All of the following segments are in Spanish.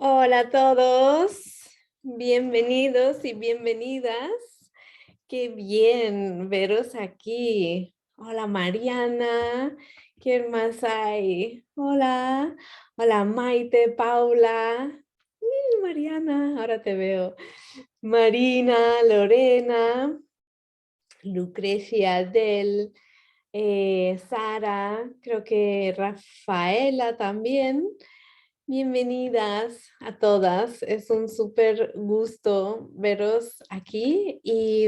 Hola a todos, bienvenidos y bienvenidas. Qué bien veros aquí. Hola Mariana, ¿quién más hay? Hola, hola Maite, Paula. Mariana, ahora te veo. Marina, Lorena, Lucrecia, Del, Sara, creo que Rafaela también. Bienvenidas a todas. Es un súper gusto veros aquí y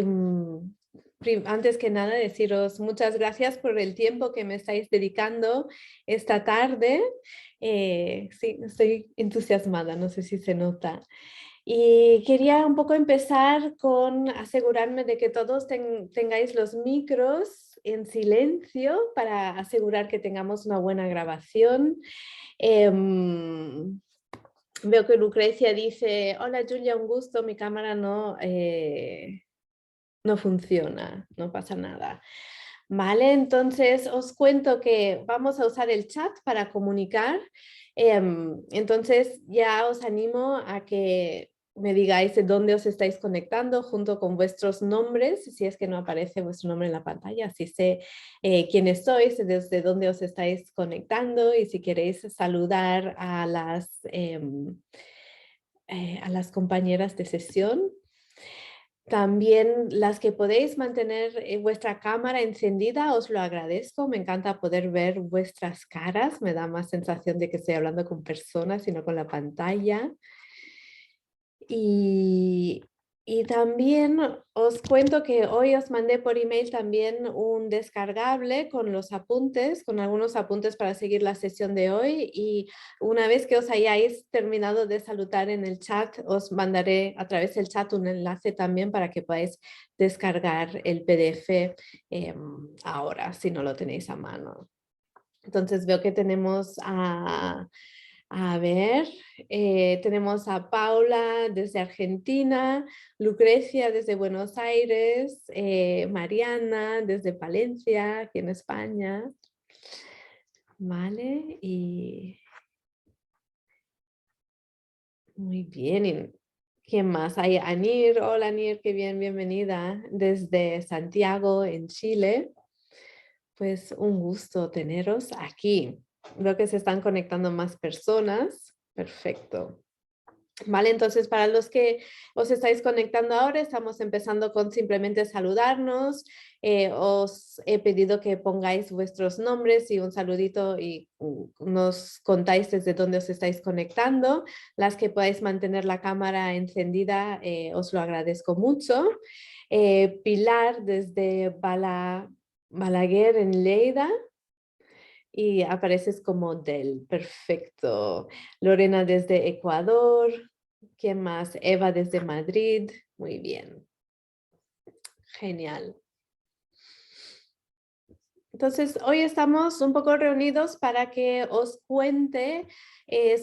antes que nada deciros muchas gracias por el tiempo que me estáis dedicando esta tarde. Sí, estoy entusiasmada, no sé si se nota. Y quería un poco empezar con asegurarme de que todos tengáis los micros en silencio para asegurar que tengamos una buena grabación. Em, Veo que Lucrecia dice, hola Julia, un gusto, mi cámara no funciona, no pasa nada. Vale, entonces os cuento que vamos a usar el chat para comunicar. Entonces ya os animo a que me digáis de dónde os estáis conectando junto con vuestros nombres, si es que no aparece vuestro nombre en la pantalla, así sé quiénes sois, desde dónde os estáis conectando y si queréis saludar a las compañeras de sesión. También las que podéis mantener vuestra cámara encendida, os lo agradezco. Me encanta poder ver vuestras caras. Me da más sensación de que estoy hablando con personas y no con la pantalla. Y, y también os cuento que hoy os mandé por email también un descargable con los apuntes, con algunos apuntes para seguir la sesión de hoy. Y una vez que os hayáis terminado de saludar en el chat, os mandaré a través del chat un enlace también para que podáis descargar el PDF ahora, si no lo tenéis a mano. Entonces veo que tenemos a ver, tenemos a Paula desde Argentina, Lucrecia desde Buenos Aires, Mariana desde Palencia, aquí en España. Vale, y muy bien. ¿Y quién más? Hay Anir. Hola Anir, qué bien, bienvenida desde Santiago, en Chile. Pues un gusto teneros aquí. Veo que se están conectando más personas. Perfecto. Vale, entonces para los que os estáis conectando ahora, estamos empezando con simplemente saludarnos. Os he pedido que pongáis vuestros nombres y un saludito y nos contáis desde dónde os estáis conectando. Las que podáis mantener la cámara encendida, os lo agradezco mucho. Pilar desde Balaguer en Lleida. Y apareces como Del, perfecto. Lorena desde Ecuador. ¿Quién más? Eva desde Madrid. Muy bien, genial. Entonces, hoy estamos un poco reunidos para que os cuente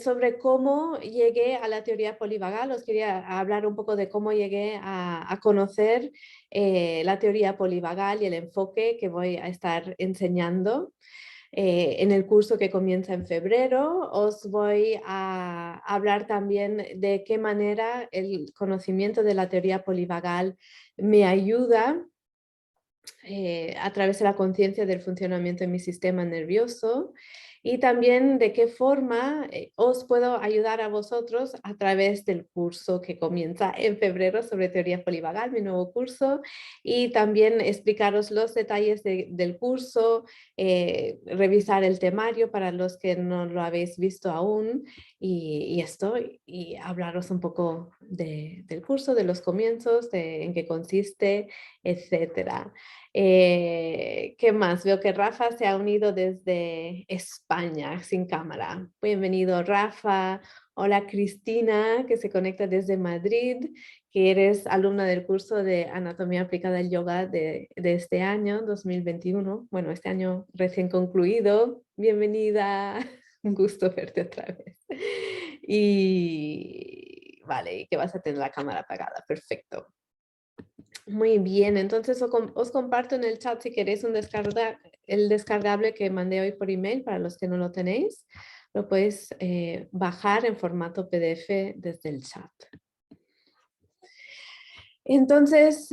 sobre cómo llegué a la teoría polivagal. Os quería hablar un poco de cómo llegué a conocer la teoría polivagal y el enfoque que voy a estar enseñando. En el curso que comienza en febrero. Os voy a hablar también de qué manera el conocimiento de la teoría polivagal me ayuda a través de la conciencia del funcionamiento de mi sistema nervioso y también de qué forma os puedo ayudar a vosotros a través del curso que comienza en febrero sobre teoría polivagal, mi nuevo curso, y también explicaros los detalles del curso, revisar el temario para los que no lo habéis visto aún y esto, y hablaros un poco del curso, de los comienzos, de en qué consiste, etcétera. ¿Qué más? Veo que Rafa se ha unido desde España, sin cámara. Bienvenido, Rafa. Hola, Cristina, que se conecta desde Madrid, que eres alumna del curso de Anatomía Aplicada al Yoga de este año, 2021. Bueno, este año recién concluido. Bienvenida. Un gusto verte otra vez. Y vale, que vas a tener la cámara apagada. Perfecto. Muy bien, entonces os comparto en el chat si queréis el descargable que mandé hoy por email para los que no lo tenéis. lo puedes bajar en formato PDF desde el chat. Entonces,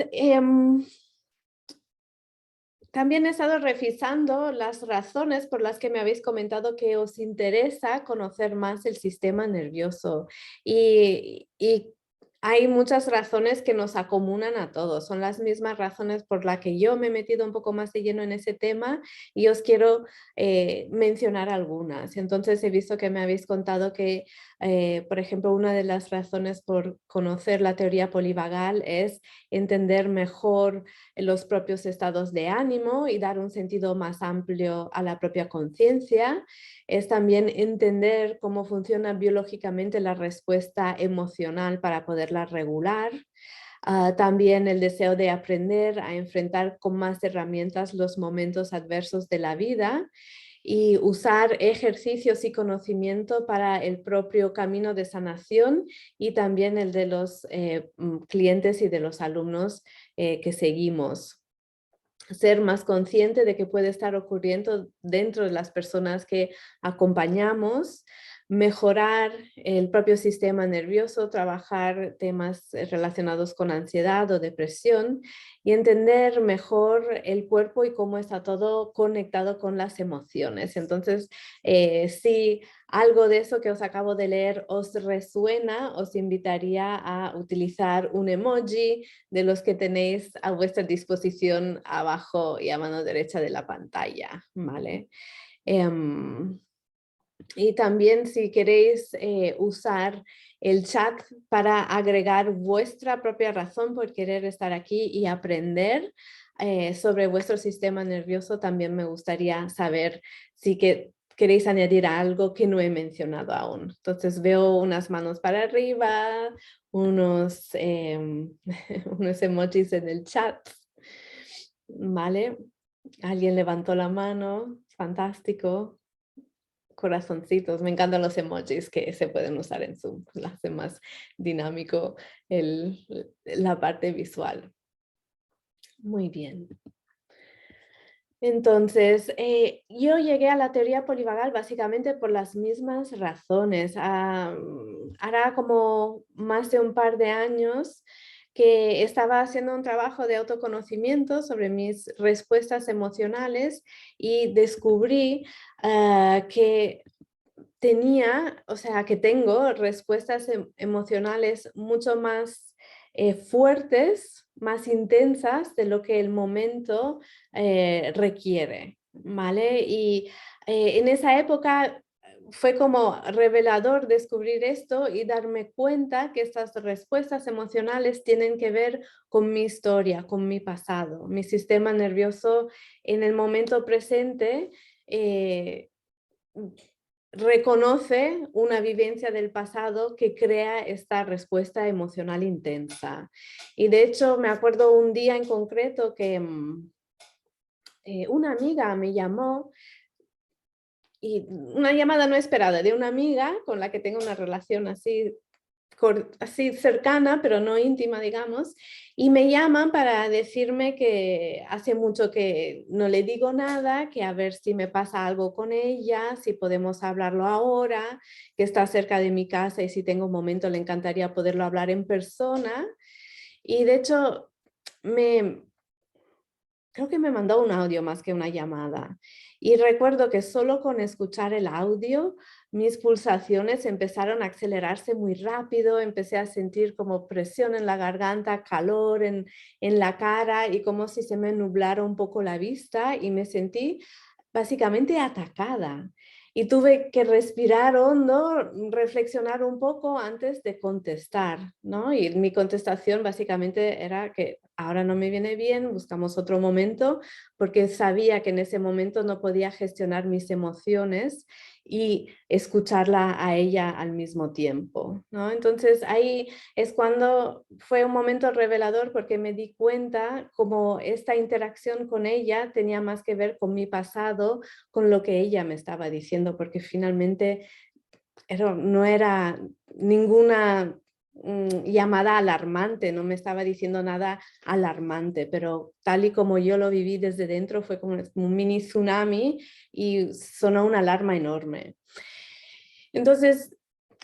también he estado revisando las razones por las que me habéis comentado que os interesa conocer más el sistema nervioso y hay muchas razones que nos acomunan a todos. Son las mismas razones por las que yo me he metido un poco más de lleno en ese tema y os quiero mencionar algunas. Entonces he visto que me habéis contado que, por ejemplo, una de las razones por conocer la teoría polivagal es entender mejor los propios estados de ánimo y dar un sentido más amplio a la propia conciencia. Es también entender cómo funciona biológicamente la respuesta emocional para poderla regular. También el deseo de aprender a enfrentar con más herramientas los momentos adversos de la vida y usar ejercicios y conocimiento para el propio camino de sanación y también el de los clientes y de los alumnos que seguimos. Ser más consciente de que puede estar ocurriendo dentro de las personas que acompañamos, mejorar el propio sistema nervioso, trabajar temas relacionados con ansiedad o depresión y entender mejor el cuerpo y cómo está todo conectado con las emociones. Entonces, si algo de eso que os acabo de leer os resuena, os invitaría a utilizar un emoji de los que tenéis a vuestra disposición abajo y a mano derecha de la pantalla, ¿vale? Y también si queréis usar el chat para agregar vuestra propia razón por querer estar aquí y aprender sobre vuestro sistema nervioso, también me gustaría saber si queréis añadir algo que no he mencionado aún. Entonces veo unas manos para arriba, unos, unos emojis en el chat, ¿vale? Alguien levantó la mano, fantástico. Corazoncitos, me encantan los emojis que se pueden usar en Zoom, lo hace más dinámico la parte visual. Muy bien. Entonces, yo llegué a la teoría polivagal básicamente por las mismas razones. Hará como más de un par de años que estaba haciendo un trabajo de autoconocimiento sobre mis respuestas emocionales y descubrí que que tengo respuestas emocionales mucho más fuertes, más intensas de lo que el momento requiere, ¿vale? Y en esa época fue como revelador descubrir esto y darme cuenta que estas respuestas emocionales tienen que ver con mi historia, con mi pasado. Mi sistema nervioso en el momento presente reconoce una vivencia del pasado que crea esta respuesta emocional intensa. Y de hecho me acuerdo un día en concreto que una amiga me llamó y una llamada no esperada de una amiga con la que tengo una relación así cercana, pero no íntima, digamos, y me llaman para decirme que hace mucho que no le digo nada, que a ver si me pasa algo con ella, si podemos hablarlo ahora, que está cerca de mi casa y si tengo un momento le encantaría poderlo hablar en persona. Y de hecho, creo que me mandó un audio más que una llamada. Y recuerdo que solo con escuchar el audio, mis pulsaciones empezaron a acelerarse muy rápido, empecé a sentir como presión en la garganta, calor en la cara y como si se me nublara un poco la vista y me sentí básicamente atacada. Y tuve que respirar hondo, reflexionar un poco antes de contestar, ¿no? Y mi contestación básicamente era que ahora no me viene bien, buscamos otro momento, porque sabía que en ese momento no podía gestionar mis emociones y escucharla a ella al mismo tiempo, ¿no? Entonces ahí es cuando fue un momento revelador porque me di cuenta como esta interacción con ella tenía más que ver con mi pasado, con lo que ella me estaba diciendo, porque finalmente no era ninguna llamada alarmante, no me estaba diciendo nada alarmante, pero tal y como yo lo viví desde dentro fue como un mini tsunami y sonó una alarma enorme. Entonces,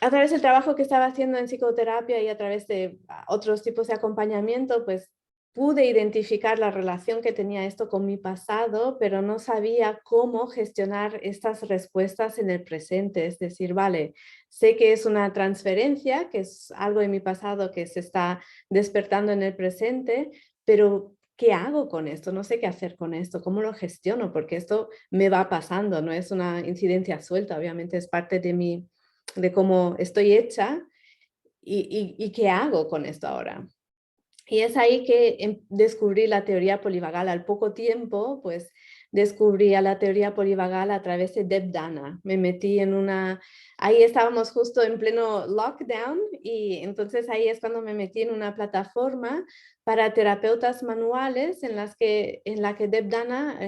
a través del trabajo que estaba haciendo en psicoterapia y a través de otros tipos de acompañamiento, pues pude identificar la relación que tenía esto con mi pasado, pero no sabía cómo gestionar estas respuestas en el presente. Es decir, vale, sé que es una transferencia, que es algo de mi pasado que se está despertando en el presente, pero ¿qué hago con esto? No sé qué hacer con esto, cómo lo gestiono, porque esto me va pasando, no es una incidencia suelta, obviamente es parte de cómo estoy hecha y qué hago con esto ahora. Y es ahí que descubrí la teoría polivagal. Al poco tiempo, pues descubrí la teoría polivagal a través de Deb Dana. Me metí en ahí estábamos justo en pleno lockdown y entonces ahí es cuando me metí en una plataforma para terapeutas manuales en la que Deb Dana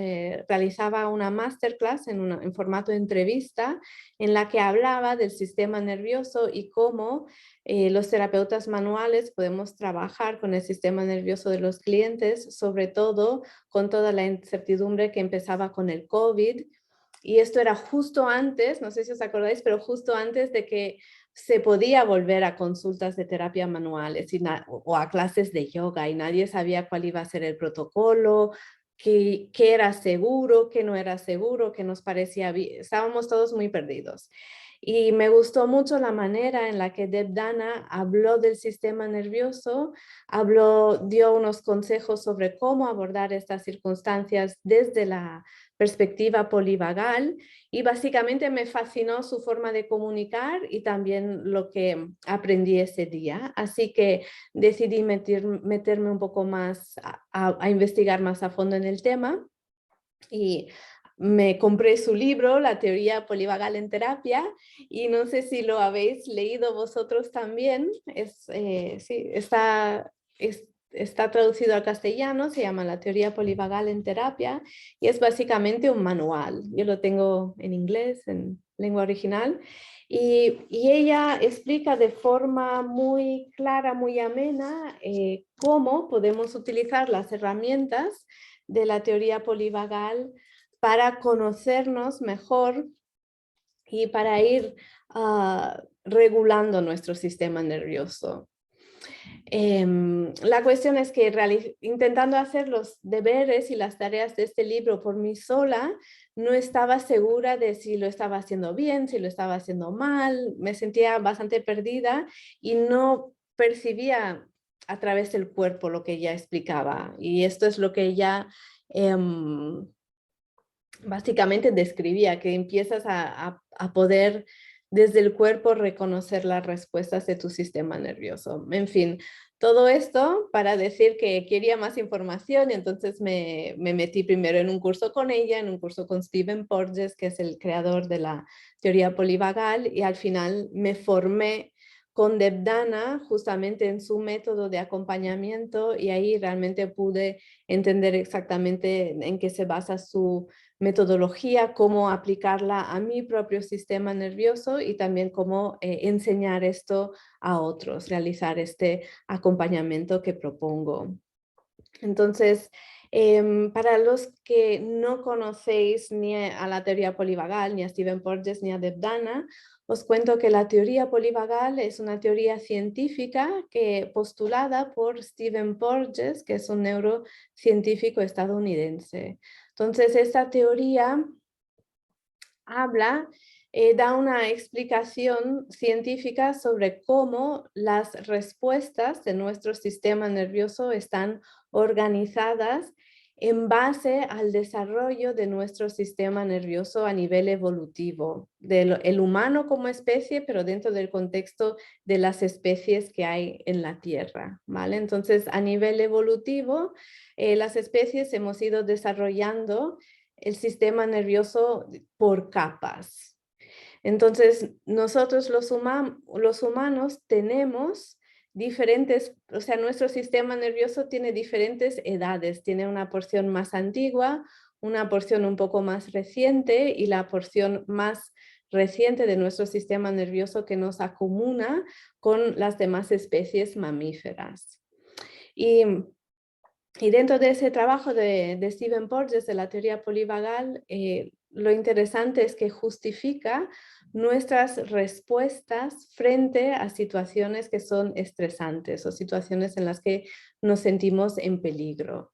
realizaba una masterclass en formato de entrevista en la que hablaba del sistema nervioso y cómo los terapeutas manuales podemos trabajar con el sistema nervioso de los clientes, sobre todo con toda la incertidumbre que empezaba con el COVID. Y esto era justo antes, no sé si os acordáis, pero justo antes de que se podía volver a consultas de terapia manuales o a clases de yoga y nadie sabía cuál iba a ser el protocolo, qué era seguro, qué no era seguro, qué nos parecía bien. Estábamos todos muy perdidos. Y me gustó mucho la manera en la que Deb Dana habló del sistema nervioso, dio unos consejos sobre cómo abordar estas circunstancias desde la perspectiva polivagal y básicamente me fascinó su forma de comunicar y también lo que aprendí ese día. Así que decidí meterme un poco más a investigar más a fondo en el tema y me compré su libro, La teoría polivagal en terapia, y no sé si lo habéis leído vosotros también. Sí, está traducido al castellano, se llama La teoría polivagal en terapia, y es básicamente un manual. Yo lo tengo en inglés, en lengua original, y ella explica de forma muy clara, muy amena, cómo podemos utilizar las herramientas de la teoría polivagal para conocernos mejor y para ir regulando nuestro sistema nervioso. La cuestión es que intentando hacer los deberes y las tareas de este libro por mí sola, no estaba segura de si lo estaba haciendo bien, si lo estaba haciendo mal, me sentía bastante perdida y no percibía a través del cuerpo lo que ella explicaba. Y esto es lo que ella básicamente describía, que empiezas a poder desde el cuerpo reconocer las respuestas de tu sistema nervioso. En fin, todo esto para decir que quería más información y entonces me metí primero en un curso con ella, en un curso con Stephen Porges, que es el creador de la teoría polivagal, y al final me formé con Deb Dana justamente en su método de acompañamiento y ahí realmente pude entender exactamente en qué se basa su metodología, cómo aplicarla a mi propio sistema nervioso y también cómo enseñar esto a otros, realizar este acompañamiento que propongo. Entonces, para los que no conocéis ni a la teoría polivagal, ni a Stephen Porges, ni a Deb Dana, os cuento que la teoría polivagal es una teoría científica postulada por Stephen Porges, que es un neurocientífico estadounidense. Entonces, esta teoría da una explicación científica sobre cómo las respuestas de nuestro sistema nervioso están organizadas en base al desarrollo de nuestro sistema nervioso a nivel evolutivo, del humano como especie, pero dentro del contexto de las especies que hay en la Tierra, ¿vale? Entonces, a nivel evolutivo, las especies hemos ido desarrollando el sistema nervioso por capas. Entonces, nosotros los humanos tenemos diferentes, o sea, nuestro sistema nervioso tiene diferentes edades, tiene una porción más antigua, una porción un poco más reciente y la porción más reciente de nuestro sistema nervioso que nos acomuna con las demás especies mamíferas. Y dentro de ese trabajo de Stephen Porges, de la teoría polivagal, lo interesante es que justifica nuestras respuestas frente a situaciones que son estresantes o situaciones en las que nos sentimos en peligro.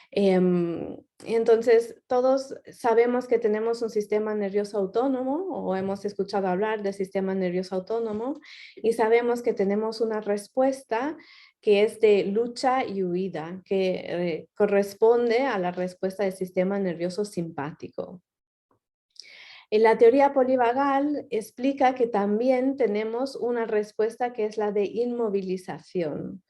Entonces, todos sabemos que tenemos un sistema nervioso autónomo o hemos escuchado hablar del sistema nervioso autónomo y sabemos que tenemos una respuesta que es de lucha y huida, que corresponde a la respuesta del sistema nervioso simpático. En la teoría polivagal explica que también tenemos una respuesta que es la de inmovilización.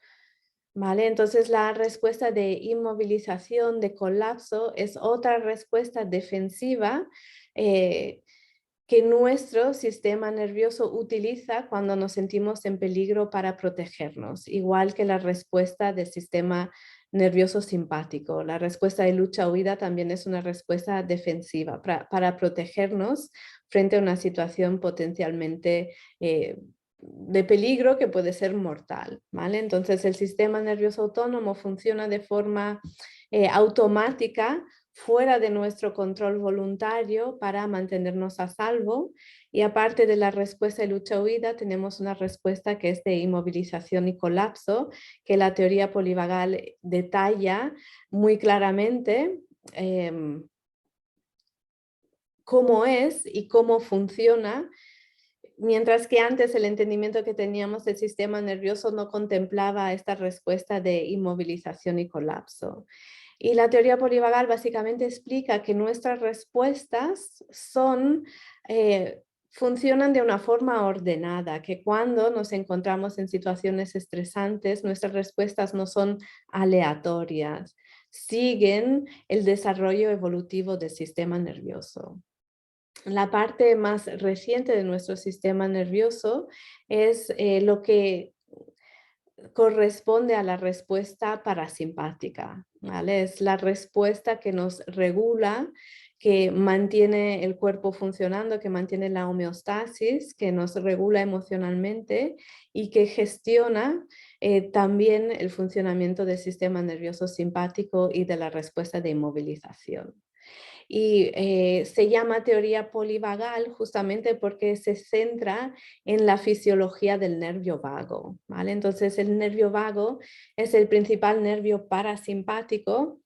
¿Vale? Entonces la respuesta de inmovilización, de colapso, es otra respuesta defensiva que nuestro sistema nervioso utiliza cuando nos sentimos en peligro para protegernos, igual que la respuesta del sistema nervioso simpático. La respuesta de lucha-huida también es una respuesta defensiva para protegernos frente a una situación potencialmente de peligro que puede ser mortal, ¿vale? Entonces el sistema nervioso autónomo funciona de forma automática fuera de nuestro control voluntario para mantenernos a salvo, y aparte de la respuesta de lucha-huida tenemos una respuesta que es de inmovilización y colapso, que la teoría polivagal detalla muy claramente cómo es y cómo funciona. Mientras que antes el entendimiento que teníamos del sistema nervioso no contemplaba esta respuesta de inmovilización y colapso. Y la teoría polivagal básicamente explica que nuestras respuestas funcionan de una forma ordenada, que cuando nos encontramos en situaciones estresantes, nuestras respuestas no son aleatorias, siguen el desarrollo evolutivo del sistema nervioso. La parte más reciente de nuestro sistema nervioso es lo que corresponde a la respuesta parasimpática, ¿vale? Es la respuesta que nos regula, que mantiene el cuerpo funcionando, que mantiene la homeostasis, que nos regula emocionalmente y que gestiona también el funcionamiento del sistema nervioso simpático y de la respuesta de inmovilización. Y se llama teoría polivagal justamente porque se centra en la fisiología del nervio vago, ¿vale? Entonces el nervio vago es el principal nervio parasimpático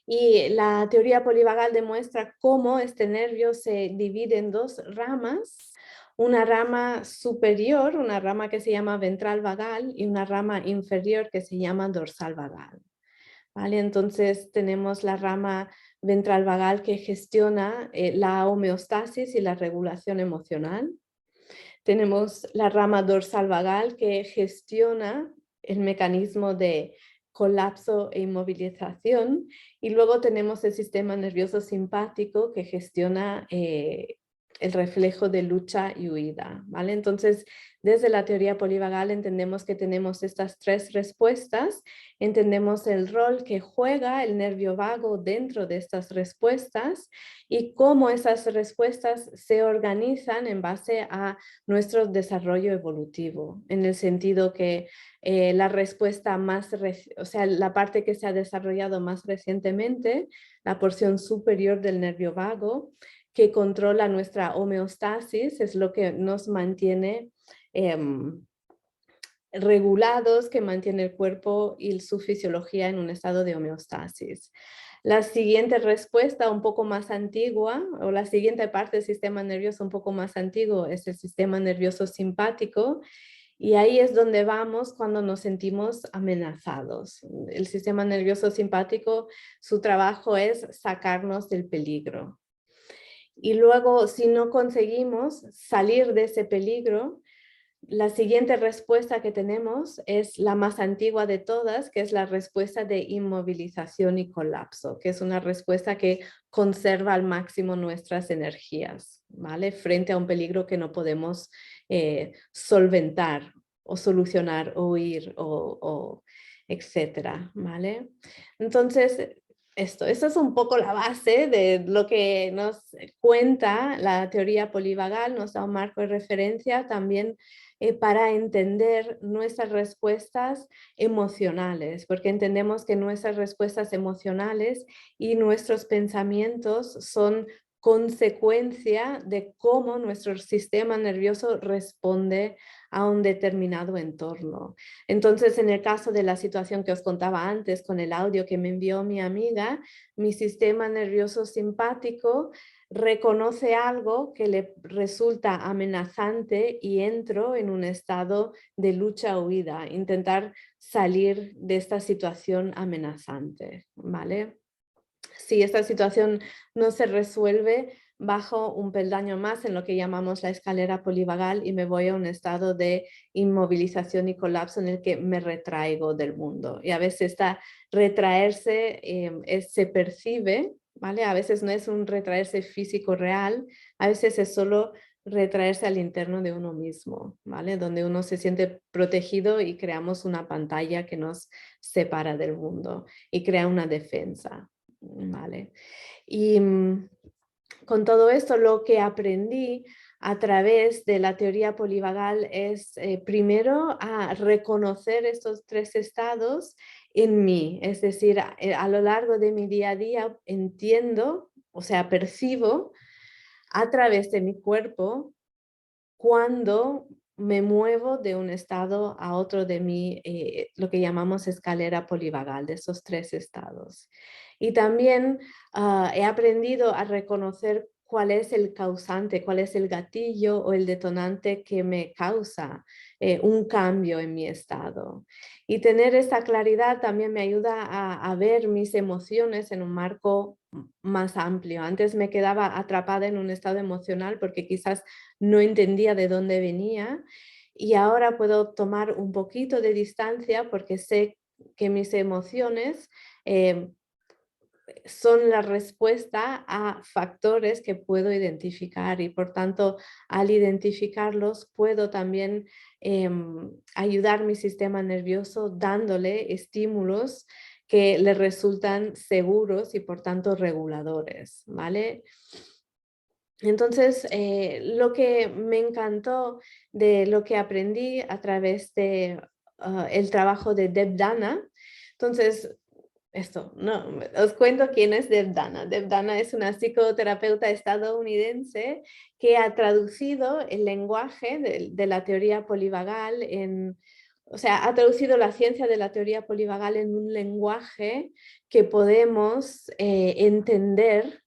y la teoría polivagal demuestra cómo este nervio se divide en dos ramas, una rama superior, una rama que se llama ventral vagal, y una rama inferior que se llama dorsal vagal. ¿Vale? Entonces tenemos la rama ventral vagal que gestiona la homeostasis y la regulación emocional. Tenemos la rama dorsal vagal que gestiona el mecanismo de colapso e inmovilización, y luego tenemos el sistema nervioso simpático que gestiona el reflejo de lucha y huida, ¿vale? Entonces, desde la teoría polivagal entendemos que tenemos estas tres respuestas, entendemos el rol que juega el nervio vago dentro de estas respuestas y cómo esas respuestas se organizan en base a nuestro desarrollo evolutivo, en el sentido que la respuesta más, o sea, la parte que se ha desarrollado más recientemente, la porción superior del nervio vago, que controla nuestra homeostasis, es lo que nos mantiene regulados, que mantiene el cuerpo y su fisiología en un estado de homeostasis. La siguiente respuesta, un poco más antigua, o la siguiente parte del sistema nervioso un poco más antiguo, es el sistema nervioso simpático, y ahí es donde vamos cuando nos sentimos amenazados. El sistema nervioso simpático, su trabajo es sacarnos del peligro. Y luego, si no conseguimos salir de ese peligro, la siguiente respuesta que tenemos es la más antigua de todas, que es la respuesta de inmovilización y colapso, que es una respuesta que conserva al máximo nuestras energías, ¿vale? Frente a un peligro que no podemos solventar o solucionar o huir o etcétera, ¿vale? Entonces, esto es un poco la base de lo que nos cuenta la teoría polivagal, nos da un marco de referencia también para entender nuestras respuestas emocionales, porque entendemos que nuestras respuestas emocionales y nuestros pensamientos son consecuencia de cómo nuestro sistema nervioso responde a un determinado entorno. Entonces, en el caso de la situación que os contaba antes con el audio que me envió mi amiga, mi sistema nervioso simpático reconoce algo que le resulta amenazante y entro en un estado de lucha-huida, intentar salir de esta situación amenazante, ¿vale? Si esta situación no se resuelve, bajo un peldaño más en lo que llamamos la escalera polivagal y me voy a un estado de inmovilización y colapso en el que me retraigo del mundo. Y a veces está retraerse se percibe, ¿vale? A veces no es un retraerse físico real, a veces es solo retraerse al interno de uno mismo, ¿vale? Donde uno se siente protegido y creamos una pantalla que nos separa del mundo y crea una defensa. Vale. Y con todo esto lo que aprendí a través de la teoría polivagal es primero a reconocer estos tres estados en mí, es decir, a lo largo de mi día a día entiendo, o sea, percibo a través de mi cuerpo cuando me muevo de un estado a otro de mi, lo que llamamos escalera polivagal, de esos tres estados. Y también he aprendido a reconocer cuál es el causante, cuál es el gatillo o el detonante que me causa un cambio en mi estado. Y tener esta claridad también me ayuda a ver mis emociones en un marco más amplio. Antes me quedaba atrapada en un estado emocional porque quizás no entendía de dónde venía y ahora puedo tomar un poquito de distancia porque sé que mis emociones son la respuesta a factores que puedo identificar y por tanto al identificarlos puedo también ayudar mi sistema nervioso dándole estímulos que le resultan seguros y por tanto reguladores, ¿vale? Entonces, lo que me encantó de lo que aprendí a través de el trabajo de Deb Dana, entonces, esto, no, os cuento quién es Deb Dana. Deb Dana es una psicoterapeuta estadounidense que ha traducido el lenguaje de la teoría polivagal o sea, ha traducido la ciencia de la teoría polivagal en un lenguaje que podemos entender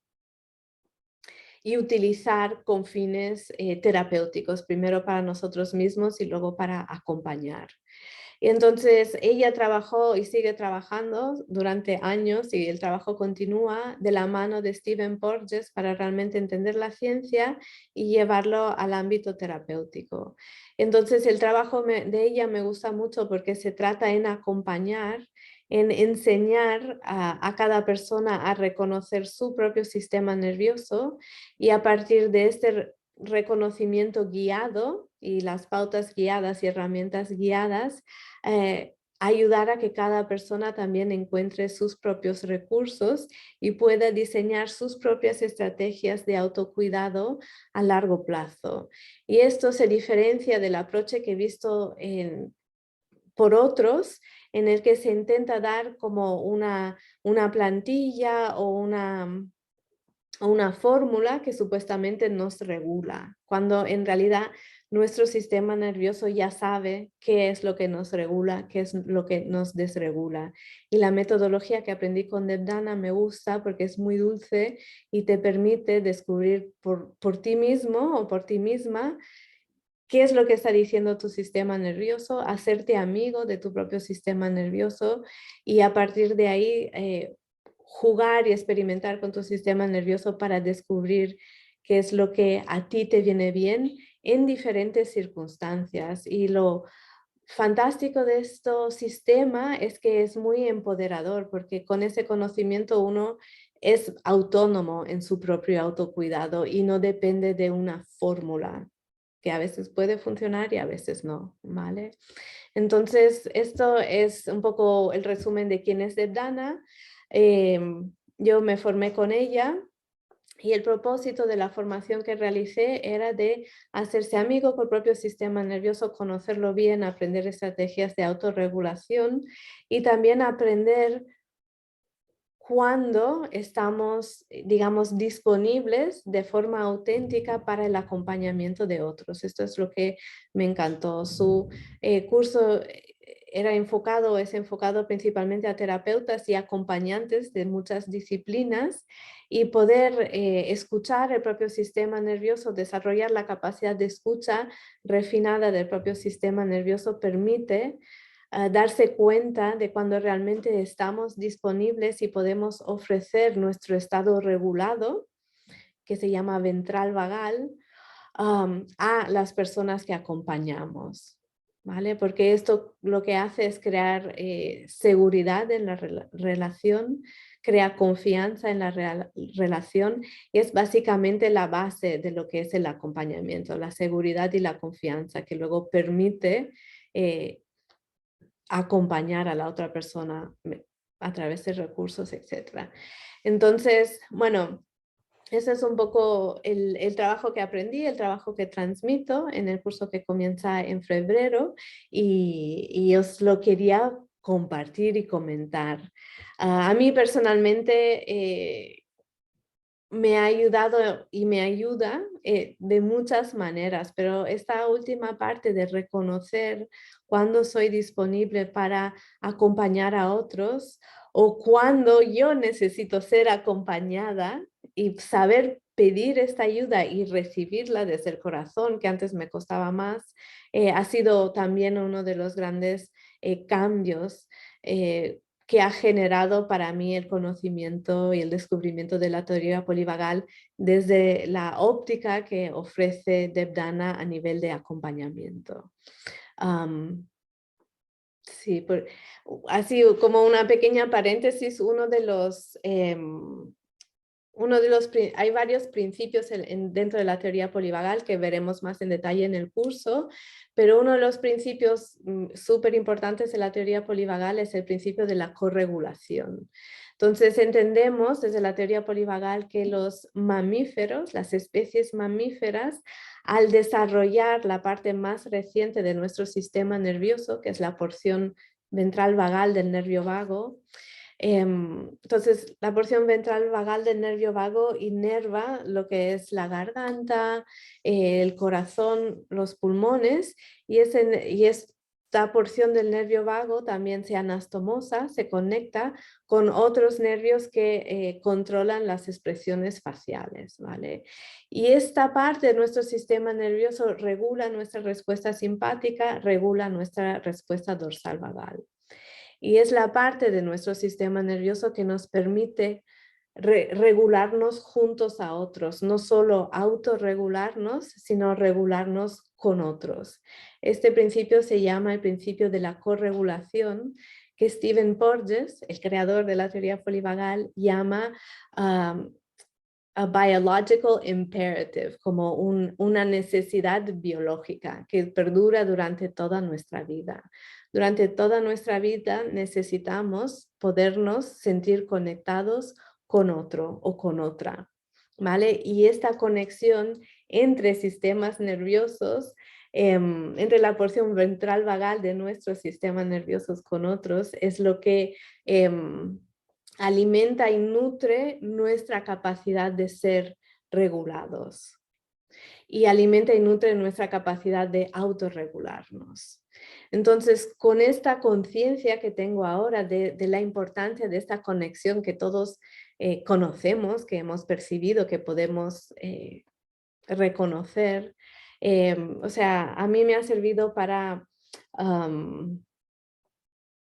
y utilizar con fines terapéuticos, primero para nosotros mismos y luego para acompañar. Y entonces ella trabajó y sigue trabajando durante años y el trabajo continúa de la mano de Stephen Porges para realmente entender la ciencia y llevarlo al ámbito terapéutico. Entonces el trabajo de ella me gusta mucho porque se trata en acompañar, en enseñar a cada persona a reconocer su propio sistema nervioso y a partir de este reconocimiento guiado y las pautas guiadas y herramientas guiadas, ayudar a que cada persona también encuentre sus propios recursos y pueda diseñar sus propias estrategias de autocuidado a largo plazo. Y esto se diferencia del approach que he visto por otros, en el que se intenta dar como una plantilla o una fórmula que supuestamente nos regula, cuando en realidad nuestro sistema nervioso ya sabe qué es lo que nos regula, qué es lo que nos desregula. Y la metodología que aprendí con Deb Dana me gusta porque es muy dulce y te permite descubrir por ti mismo o por ti misma qué es lo que está diciendo tu sistema nervioso, hacerte amigo de tu propio sistema nervioso y a partir de ahí jugar y experimentar con tu sistema nervioso para descubrir qué es lo que a ti te viene bien en diferentes circunstancias. Y lo fantástico de este sistema es que es muy empoderador porque con ese conocimiento uno es autónomo en su propio autocuidado y no depende de una fórmula que a veces puede funcionar y a veces no, ¿vale? Entonces, esto es un poco el resumen de quién es Deb Dana. Yo me formé con ella y el propósito de la formación que realicé era de hacerse amigo con el propio sistema nervioso, conocerlo bien, aprender estrategias de autorregulación y también aprender cuando estamos, digamos, disponibles de forma auténtica para el acompañamiento de otros. Esto es lo que me encantó. Su curso es enfocado principalmente a terapeutas y acompañantes de muchas disciplinas, y poder escuchar el propio sistema nervioso, desarrollar la capacidad de escucha refinada del propio sistema nervioso permite darse cuenta de cuando realmente estamos disponibles y podemos ofrecer nuestro estado regulado, que se llama ventral vagal, a las personas que acompañamos, ¿vale? Porque esto lo que hace es crear seguridad en la relación, crea confianza en la relación, y es básicamente la base de lo que es el acompañamiento, la seguridad y la confianza, que luego permite acompañar a la otra persona a través de recursos, etcétera. Entonces, bueno, ese es un poco el trabajo que aprendí, el trabajo que transmito en el curso que comienza en febrero, y os lo quería compartir y comentar. A mí personalmente me ha ayudado y me ayuda de muchas maneras, pero esta última parte de reconocer cuándo soy disponible para acompañar a otros o cuando yo necesito ser acompañada, y saber pedir esta ayuda y recibirla desde el corazón, que antes me costaba más, ha sido también uno de los grandes cambios que ha generado para mí el conocimiento y el descubrimiento de la teoría polivagal desde la óptica que ofrece Debdana a nivel de acompañamiento. Sí, así como una pequeña paréntesis, hay varios principios dentro de la teoría polivagal que veremos más en detalle en el curso, pero uno de los principios súper importantes de la teoría polivagal es el principio de la corregulación. Entonces entendemos desde la teoría polivagal que los mamíferos, las especies mamíferas, al desarrollar la parte más reciente de nuestro sistema nervioso, que es la porción ventral vagal del nervio vago, entonces, la porción ventral vagal del nervio vago inerva lo que es la garganta, el corazón, los pulmones, y esta porción del nervio vago también se anastomosa, se conecta con otros nervios que controlan las expresiones faciales, ¿vale? Y esta parte de nuestro sistema nervioso regula nuestra respuesta simpática, regula nuestra respuesta dorsal vagal. Y es la parte de nuestro sistema nervioso que nos permite regularnos juntos a otros, no solo autorregularnos, sino regularnos con otros. Este principio se llama el principio de la corregulación, que Stephen Porges, el creador de la teoría polivagal, llama a biological imperative, como una necesidad biológica que perdura durante toda nuestra vida. Durante toda nuestra vida necesitamos podernos sentir conectados con otro o con otra, ¿vale? Y esta conexión entre sistemas nerviosos, entre la porción ventral vagal de nuestros sistemas nerviosos con otros, es lo que alimenta y nutre nuestra capacidad de ser regulados, y alimenta y nutre nuestra capacidad de autorregularnos. Entonces, con esta conciencia que tengo ahora de la importancia de esta conexión que todos conocemos, que hemos percibido, que podemos reconocer, o sea, a mí me ha servido para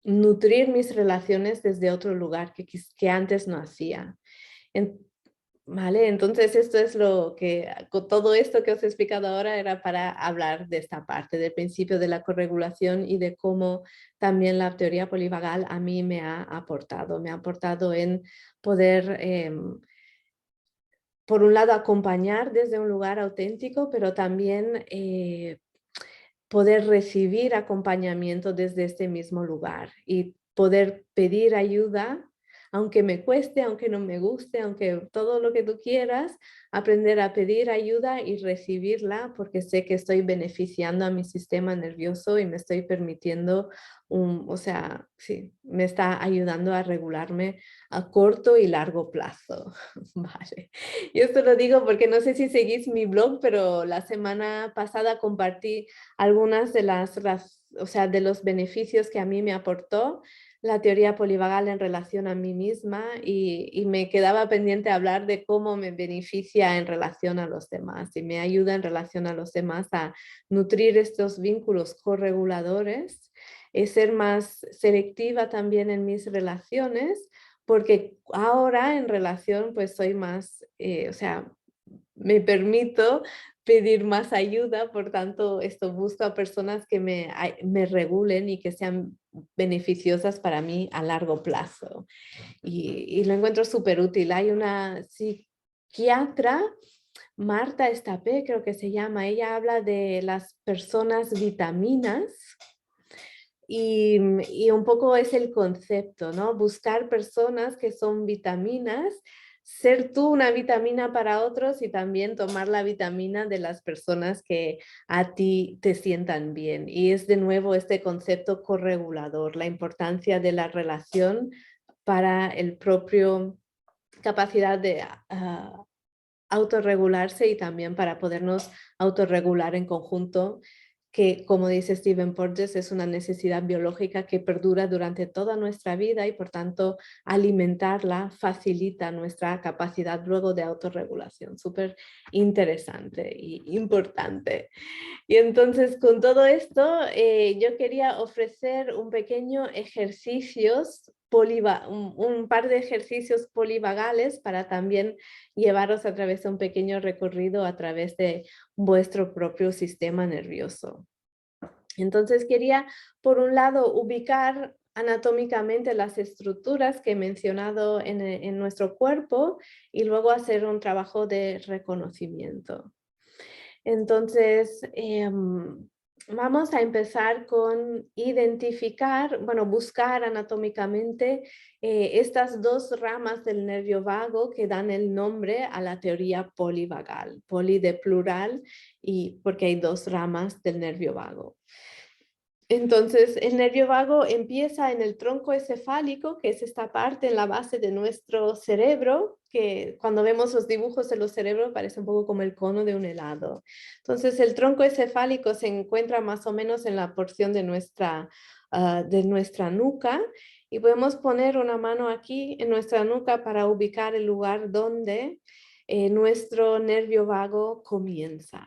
nutrir mis relaciones desde otro lugar que antes no hacía. Vale, entonces esto es lo que, con todo esto que os he explicado ahora, era para hablar de esta parte, del principio de la corregulación y de cómo también la teoría polivagal a mí me ha aportado en poder, por un lado, acompañar desde un lugar auténtico, pero también poder recibir acompañamiento desde este mismo lugar y poder pedir ayuda aunque me cueste, aunque no me guste, aunque todo lo que tú quieras, aprender a pedir ayuda y recibirla porque sé que estoy beneficiando a mi sistema nervioso y me estoy permitiendo o sea, sí, me está ayudando a regularme a corto y largo plazo. Vale. Yo esto lo digo porque no sé si seguís mi blog, pero la semana pasada compartí algunas de o sea, de los beneficios que a mí me aportó la teoría polivagal en relación a mí misma y me quedaba pendiente hablar de cómo me beneficia en relación a los demás y me ayuda en relación a los demás a nutrir estos vínculos correguladores, ser más selectiva también en mis relaciones, porque ahora en relación pues soy más, o sea, me permito pedir más ayuda, por tanto, esto busco a personas que me regulen y que sean beneficiosas para mí a largo plazo. Y lo encuentro súper útil. Hay una psiquiatra, Marta Estapé, creo que se llama, ella habla de las personas vitaminas. Y un poco es el concepto, ¿no? Buscar personas que son vitaminas, ser tú una vitamina para otros y también tomar la vitamina de las personas que a ti te sientan bien. Y es de nuevo este concepto corregulador, la importancia de la relación para el propio capacidad de autorregularse y también para podernos autorregular en conjunto, que como dice Stephen Porges es una necesidad biológica que perdura durante toda nuestra vida y por tanto alimentarla facilita nuestra capacidad luego de autorregulación. Súper interesante y importante. Y entonces con todo esto yo quería ofrecer un pequeño ejercicios, un par de ejercicios polivagales para también llevaros a través de un pequeño recorrido a través de vuestro propio sistema nervioso. Entonces quería, por un lado, ubicar anatómicamente las estructuras que he mencionado en nuestro cuerpo y luego hacer un trabajo de reconocimiento. Entonces, vamos a empezar con identificar, bueno, buscar anatómicamente estas dos ramas del nervio vago que dan el nombre a la teoría polivagal, poli de plural y porque hay dos ramas del nervio vago. Entonces, el nervio vago empieza en el tronco encefálico, que es esta parte en la base de nuestro cerebro, que cuando vemos los dibujos de los cerebros parece un poco como el cono de un helado. Entonces, el tronco encefálico se encuentra más o menos en la porción de nuestra nuca y podemos poner una mano aquí en nuestra nuca para ubicar el lugar donde nuestro nervio vago comienza.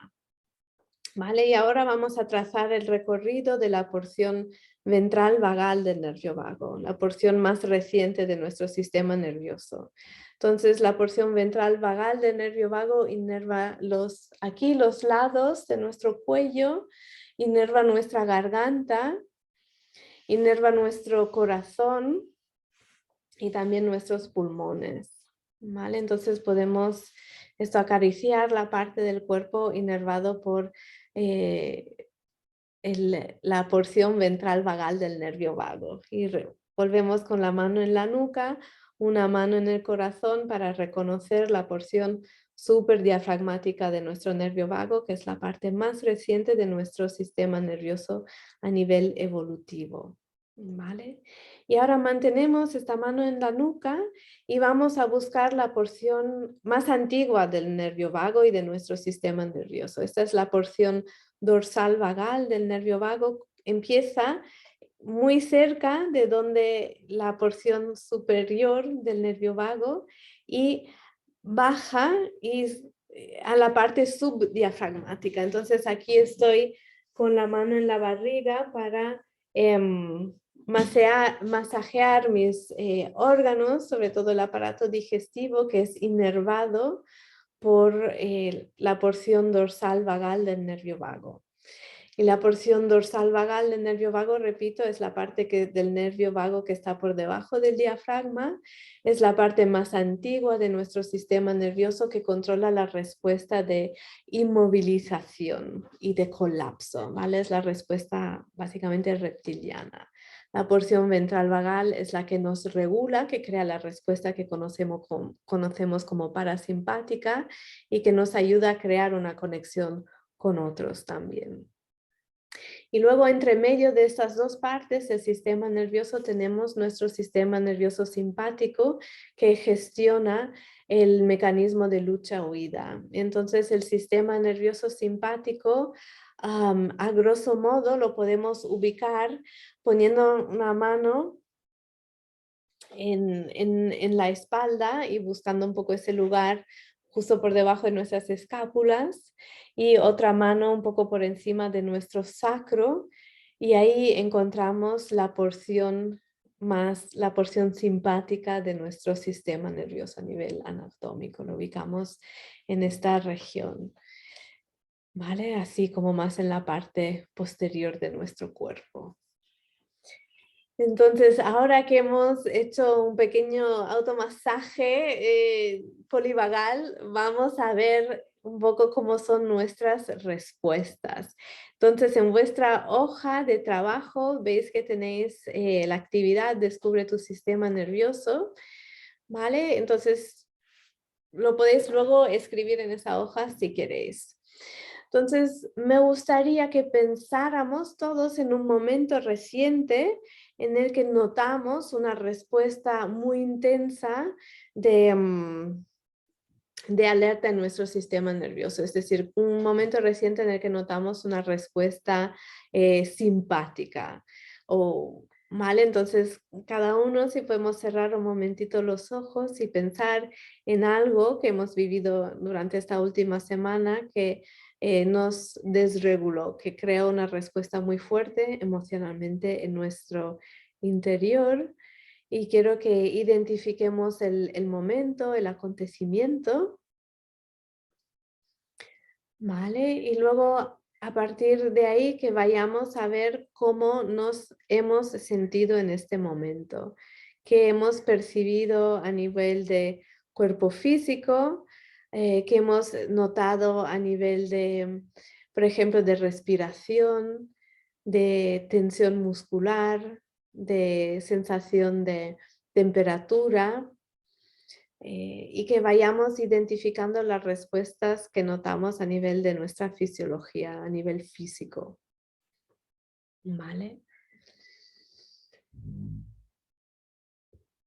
¿Vale? Y ahora vamos a trazar el recorrido de la porción ventral vagal del nervio vago, la porción más reciente de nuestro sistema nervioso. Entonces, la porción ventral vagal del nervio vago inerva aquí los lados de nuestro cuello, inerva nuestra garganta, inerva nuestro corazón y también nuestros pulmones. ¿Vale? Entonces podemos acariciar la parte del cuerpo inervado por la porción ventral vagal del nervio vago. Y volvemos con la mano en la nuca, una mano en el corazón para reconocer la porción diafragmática de nuestro nervio vago, que es la parte más reciente de nuestro sistema nervioso a nivel evolutivo. ¿Vale? Y ahora mantenemos esta mano en la nuca y vamos a buscar la porción más antigua del nervio vago y de nuestro sistema nervioso. Esta es la porción dorsal vagal del nervio vago. Empieza muy cerca de donde la porción superior del nervio vago y baja a la parte subdiafragmática. Entonces aquí estoy con la mano en la barriga para masajear mis órganos, sobre todo el aparato digestivo que es inervado por la porción dorsal vagal del nervio vago. Y la porción dorsal vagal del nervio vago, repito, es la parte del nervio vago que está por debajo del diafragma. Es la parte más antigua de nuestro sistema nervioso que controla la respuesta de inmovilización y de colapso, ¿vale? Es la respuesta básicamente reptiliana. La porción ventral vagal es la que nos regula, que crea la respuesta que conocemos como parasimpática y que nos ayuda a crear una conexión con otros también. Y luego entre medio de estas dos partes del sistema nervioso tenemos nuestro sistema nervioso simpático que gestiona el mecanismo de lucha-huida. Entonces el sistema nervioso simpático, a grosso modo, lo podemos ubicar poniendo una mano en la espalda y buscando un poco ese lugar justo por debajo de nuestras escápulas y otra mano un poco por encima de nuestro sacro y ahí encontramos la porción simpática de nuestro sistema nervioso a nivel anatómico. Lo ubicamos en esta región, ¿vale? Así como más en la parte posterior de nuestro cuerpo. Entonces, ahora que hemos hecho un pequeño automasaje polivagal, vamos a ver un poco cómo son nuestras respuestas. Entonces, en vuestra hoja de trabajo veis que tenéis la actividad Descubre tu sistema nervioso, ¿vale? Entonces, lo podéis luego escribir en esa hoja si queréis. Entonces, me gustaría que pensáramos todos en un momento reciente en el que notamos una respuesta muy intensa de alerta en nuestro sistema nervioso, es decir, un momento reciente en el que notamos una respuesta simpática. ¿Vale? Entonces, cada uno si podemos cerrar un momentito los ojos y pensar en algo que hemos vivido durante esta última semana que nos desreguló, que creó una respuesta muy fuerte emocionalmente en nuestro interior. Y quiero que identifiquemos el momento, el acontecimiento, ¿vale? Y luego a partir de ahí que vayamos a ver cómo nos hemos sentido en este momento, qué hemos percibido a nivel de cuerpo físico, qué hemos notado a nivel de, por ejemplo, de respiración, de tensión muscular, de sensación de temperatura, y que vayamos identificando las respuestas que notamos a nivel de nuestra fisiología, a nivel físico. ¿Vale?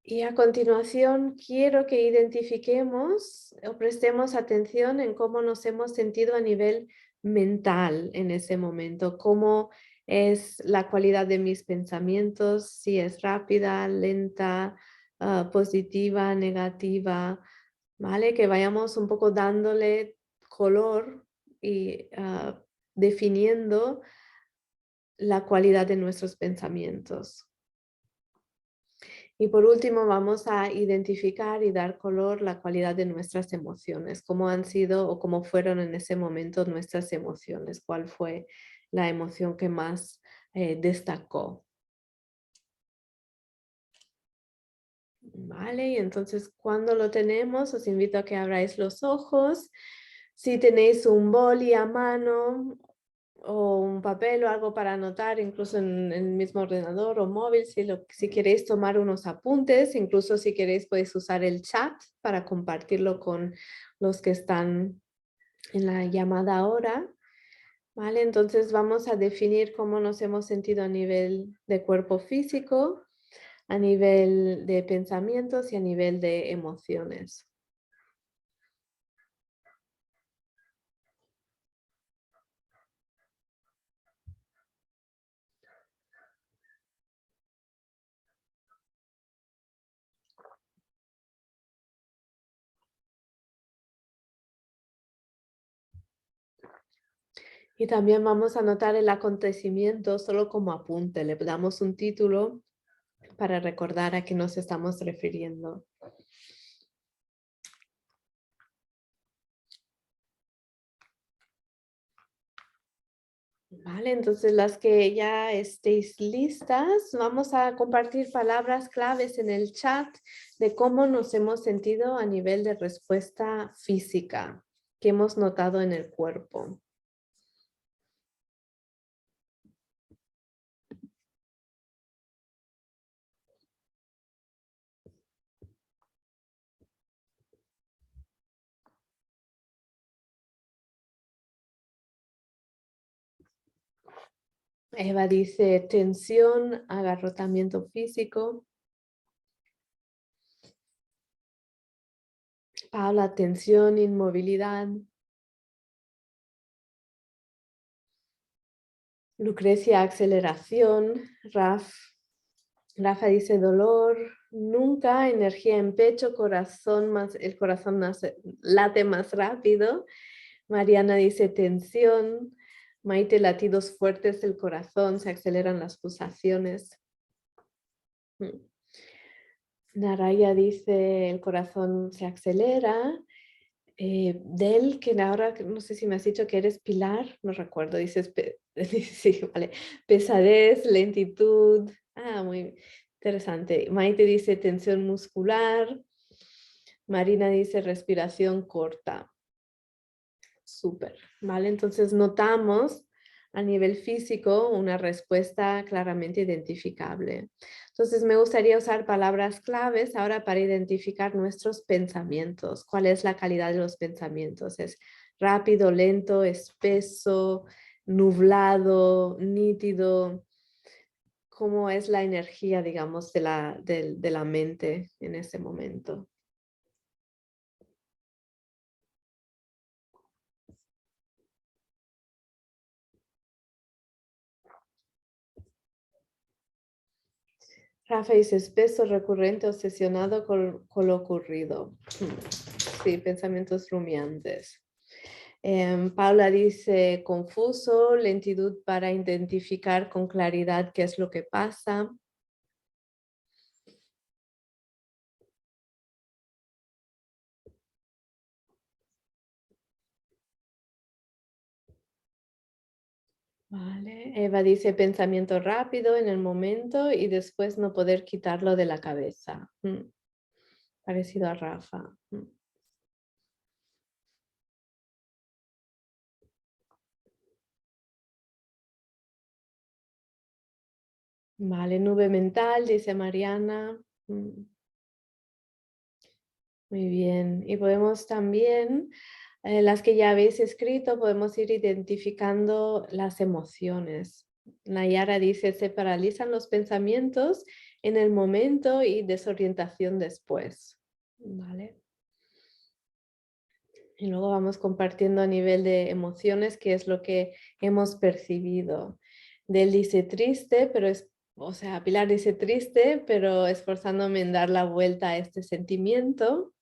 Y a continuación quiero que identifiquemos o prestemos atención en cómo nos hemos sentido a nivel mental en ese momento, cómo es la cualidad de mis pensamientos, si es rápida, lenta, positiva, negativa, ¿vale? Que vayamos un poco dándole color y definiendo la cualidad de nuestros pensamientos. Y por último, vamos a identificar y dar color la cualidad de nuestras emociones, cómo han sido o cómo fueron en ese momento nuestras emociones, cuál fue la emoción que más destacó. Vale, y entonces cuando lo tenemos, os invito a que abráis los ojos. Si tenéis un boli a mano o un papel o algo para anotar, incluso en el mismo ordenador o móvil, si queréis tomar unos apuntes, incluso si queréis podéis usar el chat para compartirlo con los que están en la llamada ahora. Vale, entonces vamos a definir cómo nos hemos sentido a nivel de cuerpo físico, a nivel de pensamientos y a nivel de emociones. Y también vamos a anotar el acontecimiento solo como apunte, le damos un título para recordar a qué nos estamos refiriendo. Vale, entonces las que ya estéis listas, vamos a compartir palabras claves en el chat de cómo nos hemos sentido a nivel de respuesta física que hemos notado en el cuerpo. Eva dice tensión, agarrotamiento físico. Paula, tensión, inmovilidad. Lucrecia, aceleración. Rafa dice dolor, nunca, energía en pecho, corazón más, el corazón late más rápido. Mariana dice tensión. Maite, latidos fuertes del corazón, se aceleran las pulsaciones. Naraya dice el corazón se acelera. Del, que ahora no sé si me has dicho que eres Pilar, no recuerdo, dices, sí, vale, pesadez, lentitud, muy interesante. Maite dice tensión muscular, Marina dice respiración corta. Súper, ¿vale? Entonces notamos a nivel físico una respuesta claramente identificable. Entonces me gustaría usar palabras claves ahora para identificar nuestros pensamientos. ¿Cuál es la calidad de los pensamientos? ¿Es rápido, lento, espeso, nublado, nítido? ¿Cómo es la energía, digamos, de la mente en ese momento? Rafa dice espeso, recurrente, obsesionado con lo ocurrido. Sí, pensamientos rumiantes. Paula dice confuso, lentitud para identificar con claridad qué es lo que pasa. Vale. Eva dice pensamiento rápido en el momento y después no poder quitarlo de la cabeza. Parecido a Rafa. Vale, nube mental, dice Mariana. Muy bien. Y podemos también, las que ya habéis escrito, podemos ir identificando las emociones. Nayara dice, se paralizan los pensamientos en el momento y desorientación después. Vale. Y luego vamos compartiendo a nivel de emociones qué es lo que hemos percibido. Del dice triste, pero es, o sea, Pilar dice triste, pero esforzándome en dar la vuelta a este sentimiento.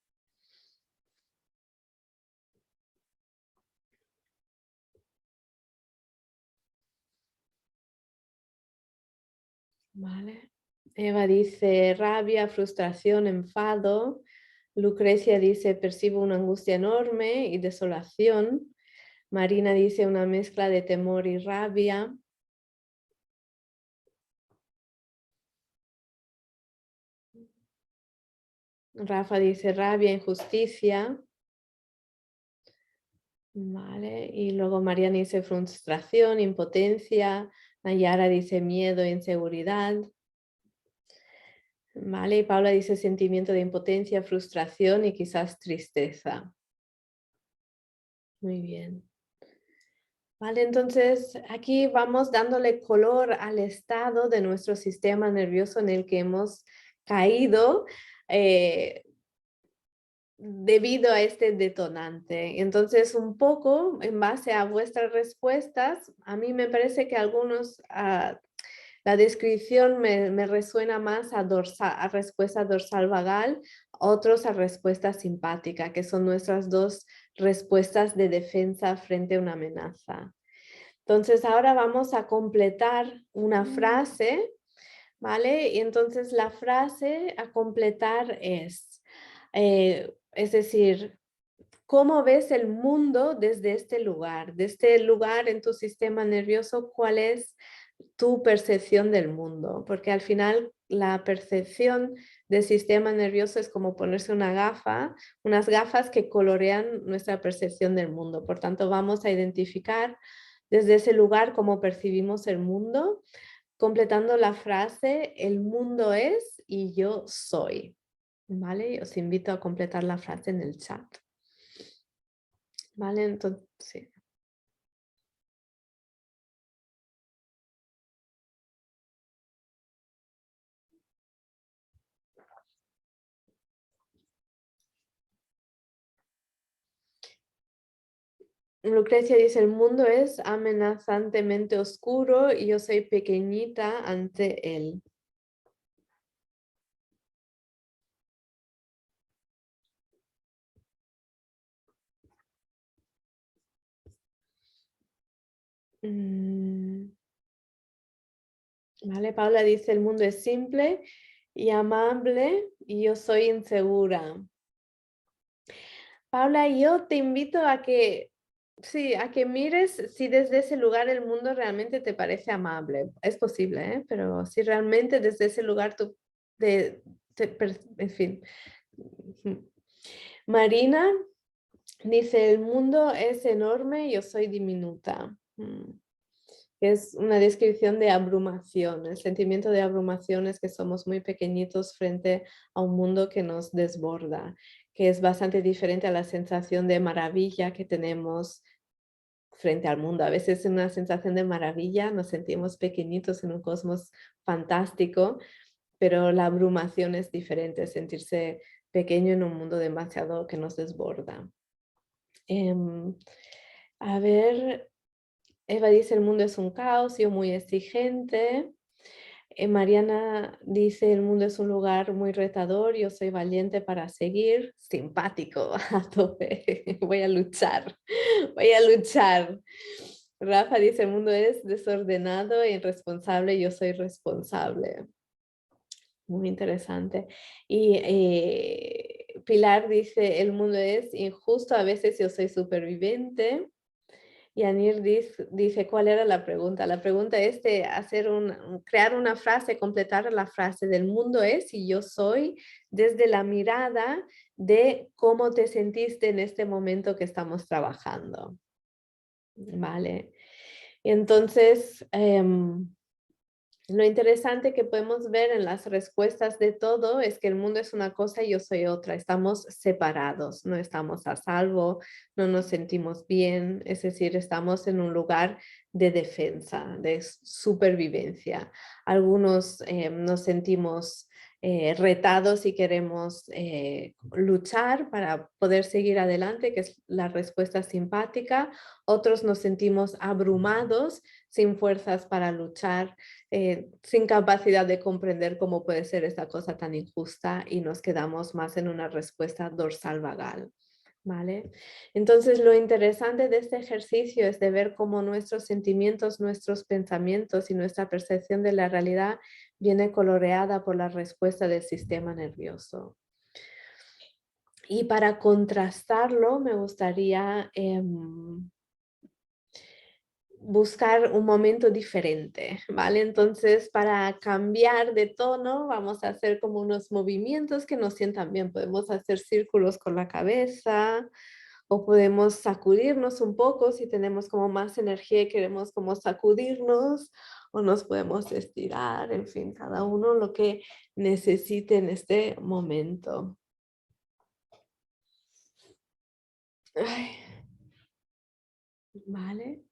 Vale. Eva dice rabia, frustración, enfado. Lucrecia dice percibo una angustia enorme y desolación. Marina dice una mezcla de temor y rabia. Rafa dice rabia, injusticia. Vale. Y luego Mariana dice frustración, impotencia. Nayara dice miedo, inseguridad. Vale. Y Paula dice sentimiento de impotencia, frustración y quizás tristeza. Muy bien. Vale, entonces aquí vamos dándole color al estado de nuestro sistema nervioso en el que hemos caído debido a este detonante. Entonces, un poco en base a vuestras respuestas, a mí me parece que algunos, la descripción me resuena más a respuesta dorsal vagal, otros a respuesta simpática, que son nuestras dos respuestas de defensa frente a una amenaza. Entonces ahora vamos a completar una frase, ¿vale? Y entonces la frase a completar es decir, ¿Cómo ves el mundo desde este lugar? De este lugar en tu sistema nervioso, ¿cuál es tu percepción del mundo? Porque al final la percepción del sistema nervioso es como ponerse una gafa, unas gafas que colorean nuestra percepción del mundo. Por tanto, vamos a identificar desde ese lugar cómo percibimos el mundo, completando la frase, el mundo es y yo soy. ¿Vale? Os invito a completar la frase en el chat. ¿Vale? Entonces, sí. Lucrecia dice, el mundo es amenazantemente oscuro y yo soy pequeñita ante él. Mm, Vale, Paula dice, el mundo es simple y amable y yo soy insegura. Paula, yo te invito a que, sí, a que mires si desde ese lugar el mundo realmente te parece amable. Es posible, ¿eh? Pero si realmente desde ese lugar tú, en fin. Marina dice, el mundo es enorme, yo soy diminuta. Es una descripción de abrumación. El sentimiento de abrumación es que somos muy pequeñitos frente a un mundo que nos desborda, que es bastante diferente a la sensación de maravilla que tenemos frente al mundo. A veces es una sensación de maravilla, nos sentimos pequeñitos en un cosmos fantástico, pero la abrumación es diferente, sentirse pequeño en un mundo demasiado que nos desborda. A ver, Eva dice, el mundo es un caos, yo muy exigente. Mariana dice, el mundo es un lugar muy retador, yo soy valiente para seguir, simpático, a tope, voy a luchar, voy a luchar. Rafa dice, el mundo es desordenado e irresponsable, yo soy responsable. Muy interesante. Y Pilar dice, el mundo es injusto, a veces yo soy superviviente. Y Anir dice, ¿cuál era la pregunta? La pregunta es de crear una frase, completar la frase del mundo es y yo soy desde la mirada de cómo te sentiste en este momento que estamos trabajando. ¿Vale? Y entonces, lo interesante que podemos ver en las respuestas de todo es que el mundo es una cosa y yo soy otra. Estamos separados, no estamos a salvo, no nos sentimos bien, es decir, estamos en un lugar de defensa, de supervivencia. Algunos nos sentimos retados y queremos luchar para poder seguir adelante, que es la respuesta simpática. Otros nos sentimos abrumados, sin fuerzas para luchar, sin capacidad de comprender cómo puede ser esta cosa tan injusta y nos quedamos más en una respuesta dorsal vagal. ¿Vale? Entonces lo interesante de este ejercicio es de ver cómo nuestros sentimientos, nuestros pensamientos y nuestra percepción de la realidad viene coloreada por la respuesta del sistema nervioso. Y para contrastarlo me gustaría buscar un momento diferente, ¿vale? Entonces, para cambiar de tono, vamos a hacer como unos movimientos que nos sientan bien. Podemos hacer círculos con la cabeza o podemos sacudirnos un poco si tenemos como más energía y queremos como sacudirnos o nos podemos estirar, en fin, cada uno lo que necesite en este momento. Ay, ¿vale?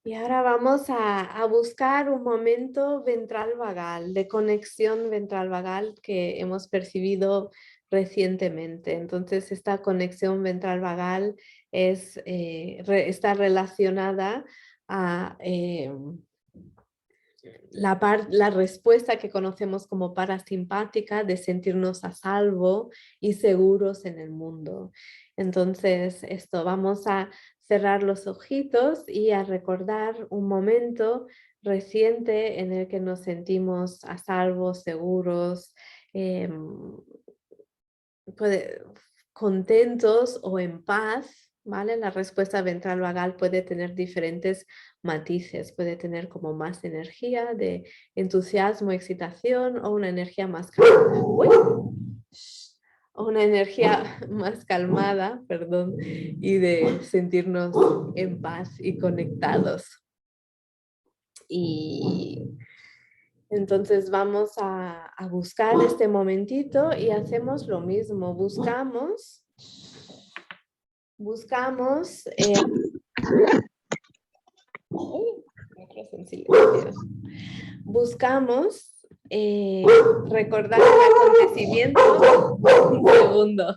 Y ahora vamos a buscar un momento ventral vagal, de conexión ventral vagal que hemos percibido recientemente. Entonces, esta conexión ventral vagal está relacionada a la respuesta que conocemos como parasimpática de sentirnos a salvo y seguros en el mundo. Entonces, vamos a cerrar los ojitos y a recordar un momento reciente en el que nos sentimos a salvo, seguros, puede- contentos o en paz, ¿vale? La respuesta ventral vagal puede tener diferentes matices, puede tener como más energía de entusiasmo, excitación o una energía más calmada. ¡Uy! O una energía más calmada, perdón, y de sentirnos en paz y conectados. Y entonces vamos a buscar este momentito y hacemos lo mismo. Buscamos, buscamos recordar el acontecimiento. Un segundo.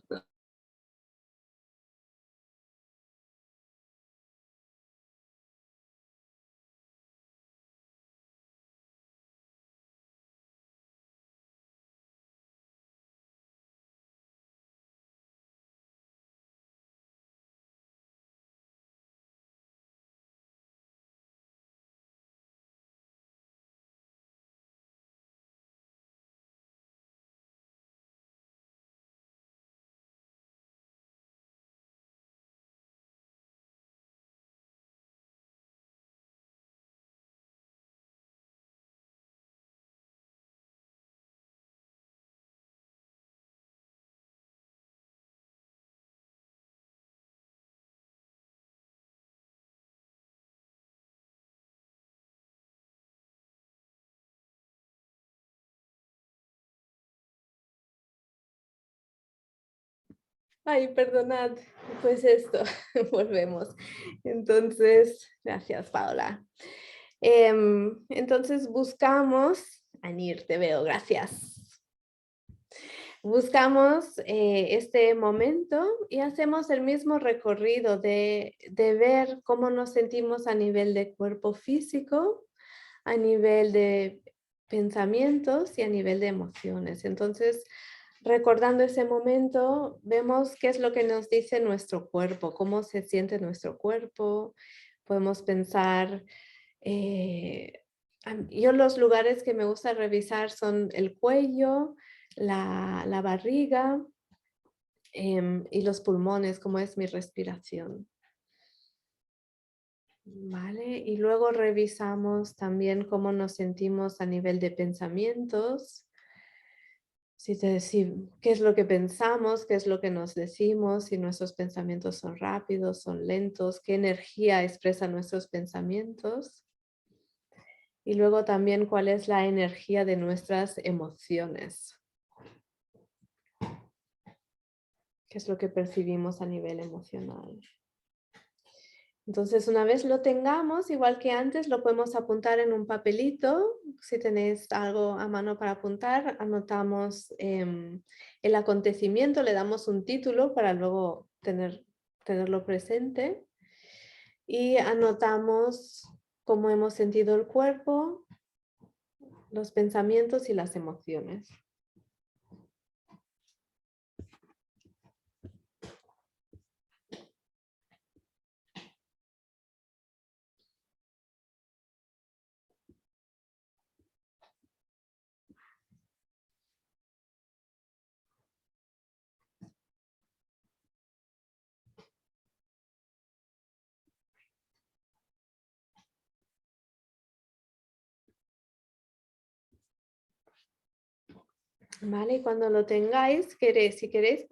Ay, perdonad, pues esto, volvemos. Entonces, gracias, Paola. Entonces buscamos, Anir, te veo, gracias. Buscamos este momento y hacemos el mismo recorrido de ver cómo nos sentimos a nivel de cuerpo físico, a nivel de pensamientos y a nivel de emociones. Entonces, recordando ese momento, vemos qué es lo que nos dice nuestro cuerpo, cómo se siente nuestro cuerpo. Podemos pensar, yo los lugares que me gusta revisar son el cuello, la barriga y los pulmones, cómo es mi respiración. Vale, y luego revisamos también cómo nos sentimos a nivel de pensamientos. Qué es lo que pensamos, qué es lo que nos decimos, si nuestros pensamientos son rápidos, son lentos, qué energía expresan nuestros pensamientos. Y luego también cuál es la energía de nuestras emociones. ¿Qué es lo que percibimos a nivel emocional? Entonces, una vez lo tengamos, igual que antes, lo podemos apuntar en un papelito. Si tenéis algo a mano para apuntar, anotamos el acontecimiento, le damos un título para luego tenerlo presente. Y anotamos cómo hemos sentido el cuerpo, los pensamientos y las emociones. Vale, y cuando lo tengáis, si queréis,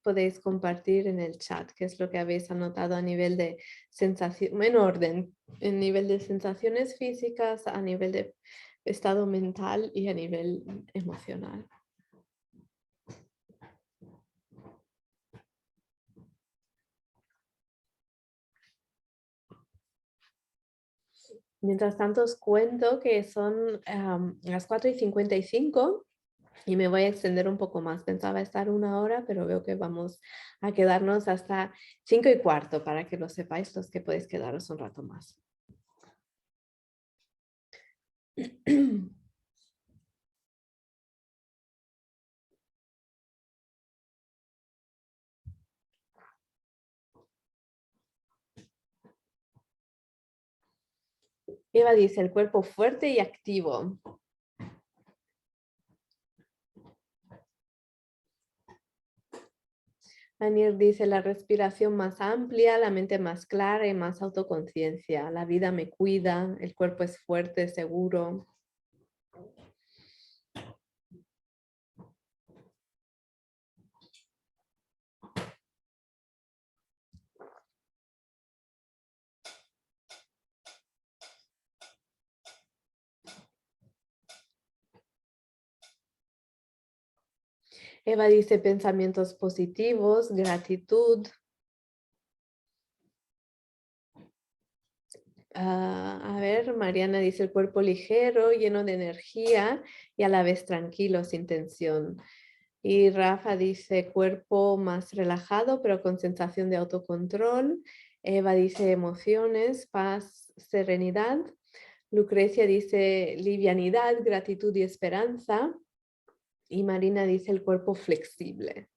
podéis compartir en el chat qué es lo que habéis anotado a nivel de sensación, en orden, en nivel de sensaciones físicas, a nivel de estado mental y a nivel emocional. Mientras tanto, os cuento que son las 4:55. Y me voy a extender un poco más. Pensaba estar 1 hora, pero veo que vamos a quedarnos hasta 5:15 para que lo sepáis los que podéis quedaros un rato más. Eva dice, el cuerpo fuerte y activo. Anir dice, la respiración más amplia, la mente más clara y más autoconciencia. La vida me cuida, el cuerpo es fuerte, seguro. Eva dice, pensamientos positivos, gratitud. A ver, Mariana dice el cuerpo ligero, lleno de energía y a la vez tranquilo, sin tensión. Y Rafa dice cuerpo más relajado, pero con sensación de autocontrol. Eva dice emociones, paz, serenidad. Lucrecia dice livianidad, gratitud y esperanza. Y Marina dice el cuerpo flexible.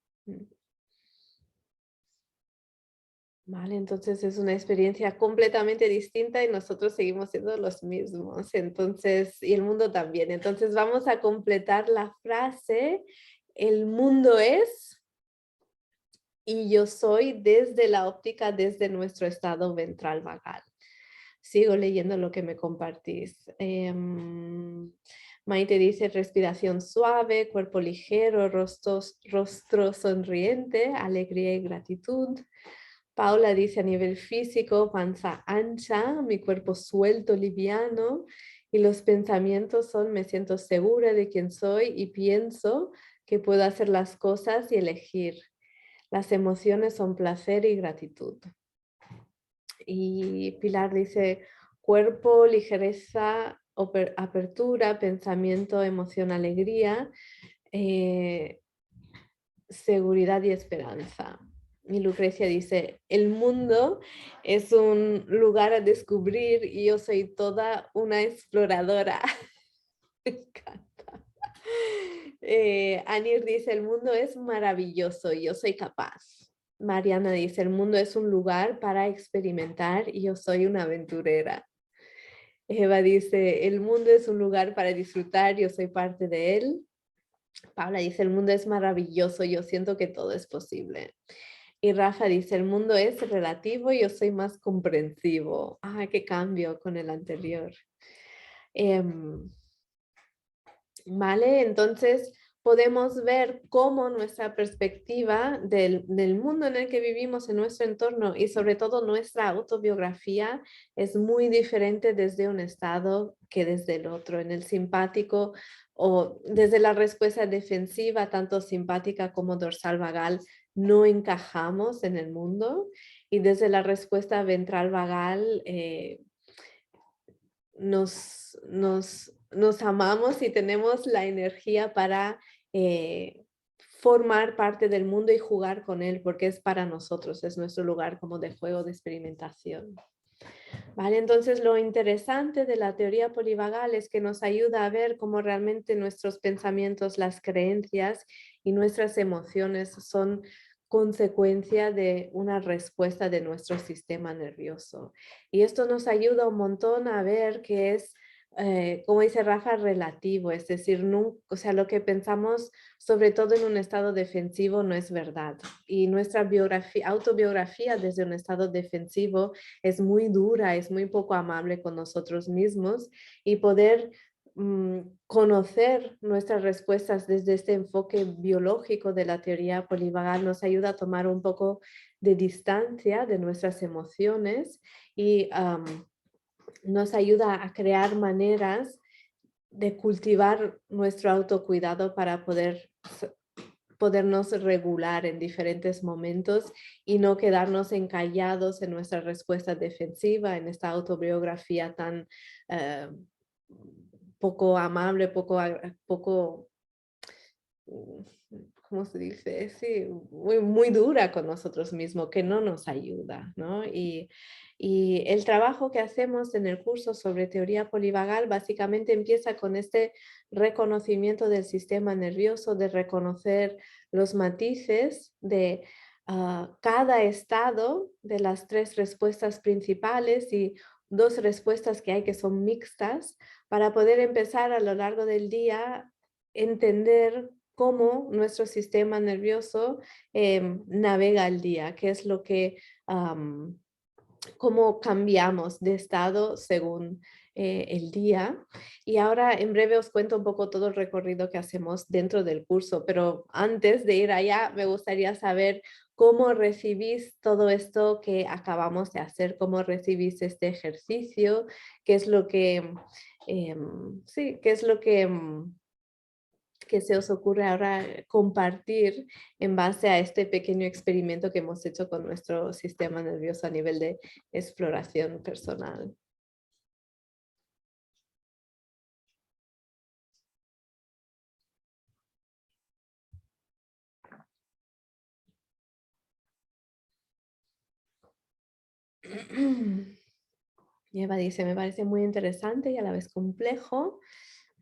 Vale, entonces es una experiencia completamente distinta y nosotros seguimos siendo los mismos, entonces, y el mundo también. Entonces vamos a completar la frase, el mundo es y yo soy desde la óptica, desde nuestro estado ventral vagal. Sigo leyendo lo que me compartís. Maite dice respiración suave, cuerpo ligero, rostro sonriente, alegría y gratitud. Paula dice a nivel físico, panza ancha, mi cuerpo suelto, liviano, y los pensamientos son, me siento segura de quién soy y pienso que puedo hacer las cosas y elegir. Las emociones son placer y gratitud. Y Pilar dice, cuerpo, ligereza, apertura, pensamiento, emoción, alegría, seguridad y esperanza. Y Lucrecia dice, el mundo es un lugar a descubrir y yo soy toda una exploradora. Me encanta. Anir dice, el mundo es maravilloso y yo soy capaz. Mariana dice, el mundo es un lugar para experimentar y yo soy una aventurera. Eva dice, el mundo es un lugar para disfrutar, yo soy parte de él. Paula dice, el mundo es maravilloso, yo siento que todo es posible. Y Rafa dice, el mundo es relativo, yo soy más comprensivo. Ah, qué cambio con el anterior. ¿Vale? Entonces podemos ver cómo nuestra perspectiva del mundo en el que vivimos, en nuestro entorno y sobre todo nuestra autobiografía es muy diferente desde un estado que desde el otro. En el simpático o desde la respuesta defensiva, tanto simpática como dorsal vagal, no encajamos en el mundo y desde la respuesta ventral vagal nos amamos y tenemos la energía para formar parte del mundo y jugar con él porque es para nosotros, es nuestro lugar como de juego, de experimentación. ¿Vale? Entonces lo interesante de la teoría polivagal es que nos ayuda a ver cómo realmente nuestros pensamientos, las creencias y nuestras emociones son consecuencia de una respuesta de nuestro sistema nervioso. Y esto nos ayuda un montón a ver que es, como dice Rafa, relativo, es decir, o sea, lo que pensamos, sobre todo en un estado defensivo, no es verdad. Y nuestra autobiografía desde un estado defensivo es muy dura, es muy poco amable con nosotros mismos y poder conocer nuestras respuestas desde este enfoque biológico de la teoría polivagal nos ayuda a tomar un poco de distancia de nuestras emociones y nos ayuda a crear maneras de cultivar nuestro autocuidado para podernos regular en diferentes momentos y no quedarnos encallados en nuestra respuesta defensiva, en esta autobiografía tan poco amable, poco, ¿cómo se dice? Sí, muy dura con nosotros mismos, que no nos ayuda, ¿no? Y el trabajo que hacemos en el curso sobre teoría polivagal básicamente empieza con este reconocimiento del sistema nervioso, de reconocer los matices de cada estado de las tres respuestas principales y dos respuestas que hay que son mixtas para poder empezar a lo largo del día entender cómo nuestro sistema nervioso navega el día, qué es lo que, cómo cambiamos de estado según el día. Y ahora en breve os cuento un poco todo el recorrido que hacemos dentro del curso, pero antes de ir allá me gustaría saber cómo recibís todo esto que acabamos de hacer, cómo recibís este ejercicio, qué es lo que, sí, qué es lo que se os ocurre ahora compartir en base a este pequeño experimento que hemos hecho con nuestro sistema nervioso a nivel de exploración personal. Eva dice, me parece muy interesante y a la vez complejo.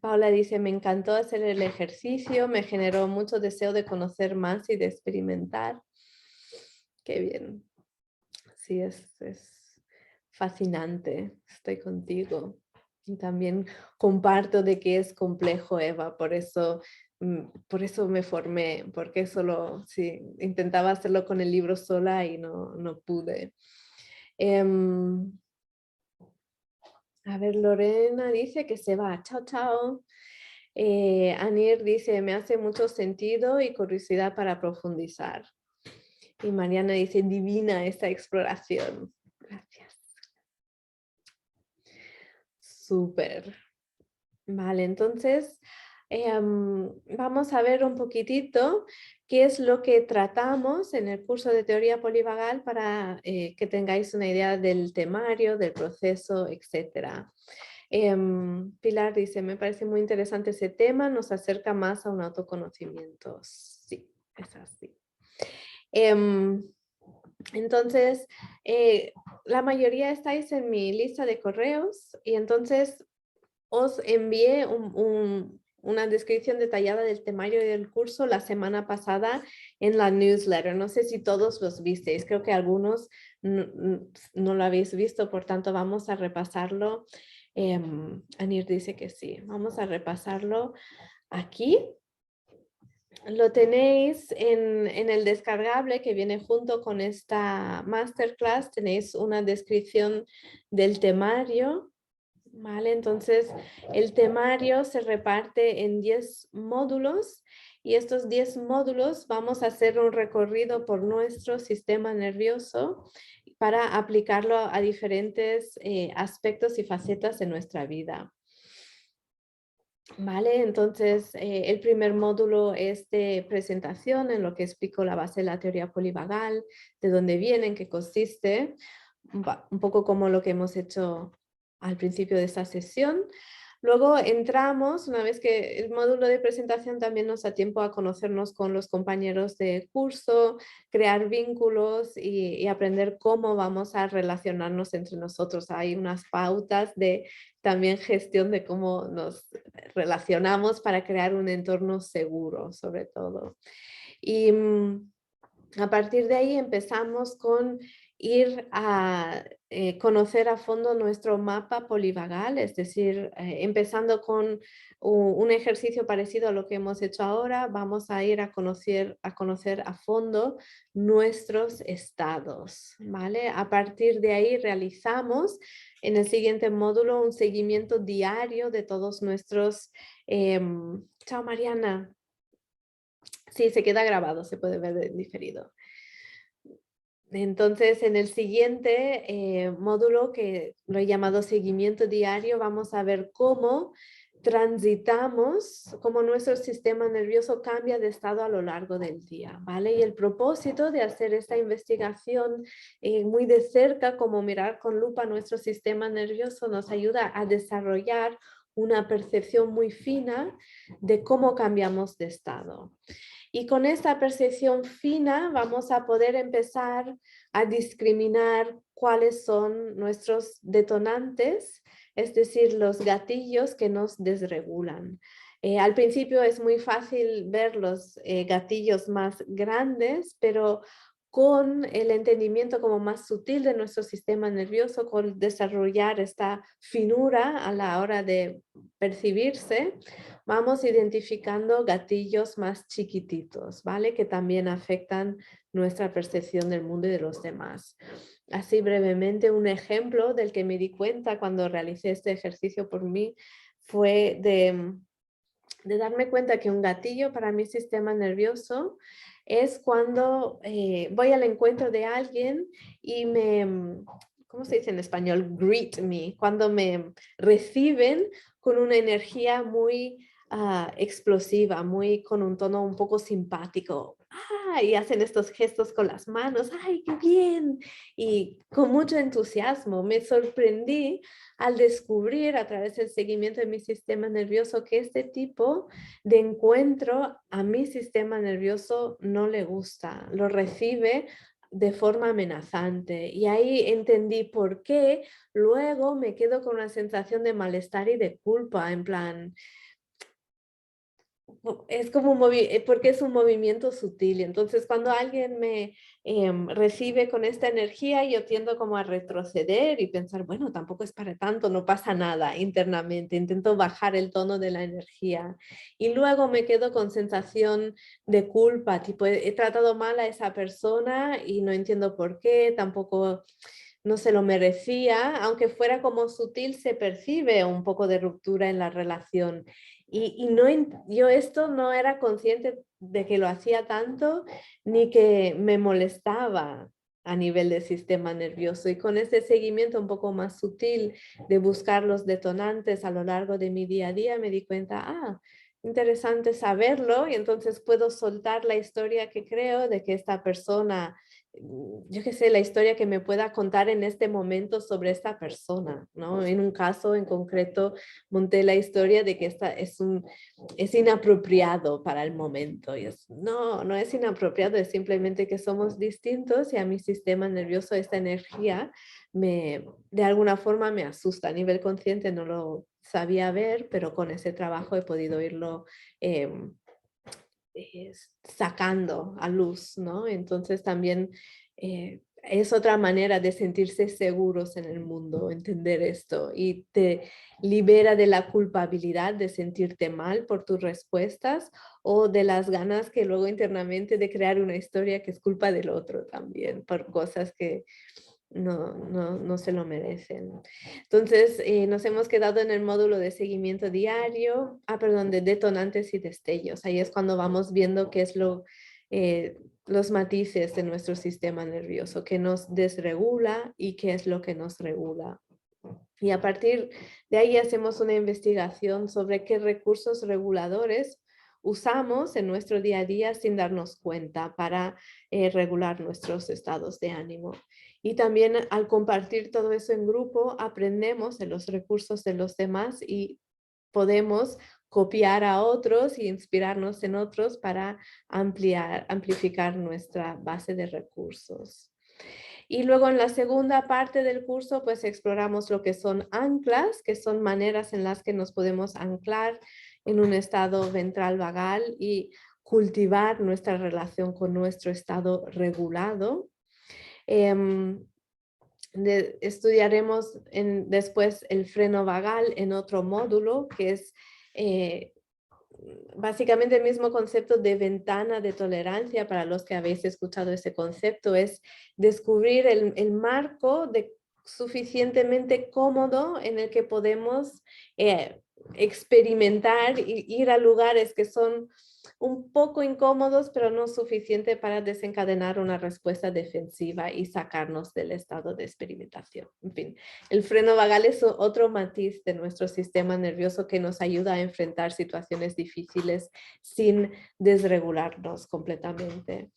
Paula dice, me encantó hacer el ejercicio, me generó mucho deseo de conocer más y de experimentar. Qué bien. Sí, es fascinante. Estoy contigo. Y también comparto de que es complejo, Eva, por eso me formé, porque solo, sí, intentaba hacerlo con el libro sola y no pude. A ver, Lorena dice que se va. Chao, chao. Anir dice, me hace mucho sentido y curiosidad para profundizar. Y Mariana dice, divina esta exploración. Gracias. Súper. Vale, entonces vamos a ver un poquitito qué es lo que tratamos en el curso de teoría polivagal para que tengáis una idea del temario, del proceso, etc. Pilar dice, me parece muy interesante ese tema, nos acerca más a un autoconocimiento. Sí, es así. Entonces, la mayoría estáis en mi lista de correos y entonces os envié una descripción detallada del temario y del curso la semana pasada en la newsletter. No sé si todos los visteis, creo que algunos no lo habéis visto, por tanto vamos a repasarlo. Anir dice que sí, vamos a repasarlo aquí. Lo tenéis en el descargable que viene junto con esta masterclass, tenéis una descripción del temario. Vale, entonces el temario se reparte en 10 módulos y estos 10 módulos vamos a hacer un recorrido por nuestro sistema nervioso para aplicarlo a diferentes aspectos y facetas de nuestra vida. Vale, entonces el primer módulo es de presentación en lo que explico la base de la teoría polivagal, de dónde viene, en qué consiste, un poco como lo que hemos hecho al principio de esta sesión. Luego entramos, una vez que el módulo de presentación también nos da tiempo a conocernos con los compañeros de curso, crear vínculos y aprender cómo vamos a relacionarnos entre nosotros. Hay unas pautas de también gestión de cómo nos relacionamos para crear un entorno seguro, sobre todo. Y a partir de ahí empezamos con ir a conocer a fondo nuestro mapa polivagal, es decir, empezando con un ejercicio parecido a lo que hemos hecho ahora, vamos a ir a conocer a fondo nuestros estados, ¿vale? A partir de ahí realizamos en el siguiente módulo un seguimiento diario de todos nuestros... chao, Mariana. Sí, se queda grabado, se puede ver en diferido. Entonces, en el siguiente módulo, que lo he llamado seguimiento diario, vamos a ver cómo transitamos, cómo nuestro sistema nervioso cambia de estado a lo largo del día, ¿vale? Y el propósito de hacer esta investigación muy de cerca, como mirar con lupa nuestro sistema nervioso, nos ayuda a desarrollar una percepción muy fina de cómo cambiamos de estado. Y con esta percepción fina vamos a poder empezar a discriminar cuáles son nuestros detonantes, es decir, los gatillos que nos desregulan. Al principio es muy fácil ver los gatillos más grandes, pero con el entendimiento como más sutil de nuestro sistema nervioso, con desarrollar esta finura a la hora de percibirse, vamos identificando gatillos más chiquititos, ¿vale? Que también afectan nuestra percepción del mundo y de los demás. Así brevemente, un ejemplo del que me di cuenta cuando realicé este ejercicio por mí fue de darme cuenta que un gatillo para mi sistema nervioso es cuando voy al encuentro de alguien y ¿cómo se dice en español? Greet me, cuando me reciben con una energía muy explosiva, muy con un tono un poco simpático. Y hacen estos gestos con las manos, ¡ay, qué bien! Y con mucho entusiasmo me sorprendí al descubrir a través del seguimiento de mi sistema nervioso que este tipo de encuentro a mi sistema nervioso no le gusta, lo recibe de forma amenazante y ahí entendí por qué. Luego me quedo con una sensación de malestar y de culpa, en plan, es como porque es un movimiento sutil. Entonces, cuando alguien me recibe con esta energía, yo tiendo como a retroceder y pensar, bueno, tampoco es para tanto, no pasa nada internamente. Intento bajar el tono de la energía. Y luego me quedo con sensación de culpa, tipo, he tratado mal a esa persona y no entiendo por qué, tampoco no se lo merecía, aunque fuera como sutil, se percibe un poco de ruptura en la relación. Y no, yo esto no era consciente de que lo hacía tanto ni que me molestaba a nivel del sistema nervioso. Y con este seguimiento un poco más sutil de buscar los detonantes a lo largo de mi día a día, me di cuenta, interesante saberlo y entonces puedo soltar la historia que creo de que esta persona, yo qué sé, la historia que me pueda contar en este momento sobre esta persona, ¿no? En un caso en concreto monté la historia de que esta es inapropiado para el momento. Y no es inapropiado, es simplemente que somos distintos y a mi sistema nervioso esta energía de alguna forma me asusta. A nivel consciente no lo sabía ver, pero con ese trabajo he podido irlo sacando a luz, ¿no? Entonces también es otra manera de sentirse seguros en el mundo, entender esto y te libera de la culpabilidad de sentirte mal por tus respuestas o de las ganas que luego internamente de crear una historia que es culpa del otro también por cosas que no se lo merecen. Entonces, nos hemos quedado en el módulo de seguimiento diario, perdón, de detonantes y destellos. Ahí es cuando vamos viendo qué es los matices de nuestro sistema nervioso, qué nos desregula y qué es lo que nos regula. Y a partir de ahí hacemos una investigación sobre qué recursos reguladores usamos en nuestro día a día sin darnos cuenta para regular nuestros estados de ánimo. Y también al compartir todo eso en grupo, aprendemos de los recursos de los demás y podemos copiar a otros y inspirarnos en otros para amplificar nuestra base de recursos. Y luego en la segunda parte del curso, pues exploramos lo que son anclas, que son maneras en las que nos podemos anclar en un estado ventral vagal y cultivar nuestra relación con nuestro estado regulado. Estudiaremos después el freno vagal en otro módulo, que es básicamente el mismo concepto de ventana de tolerancia. Para los que habéis escuchado ese concepto, es descubrir el marco suficientemente cómodo en el que podemos experimentar y ir a lugares que son un poco incómodos, pero no suficiente para desencadenar una respuesta defensiva y sacarnos del estado de experimentación. En fin, el freno vagal es otro matiz de nuestro sistema nervioso que nos ayuda a enfrentar situaciones difíciles sin desregularnos completamente.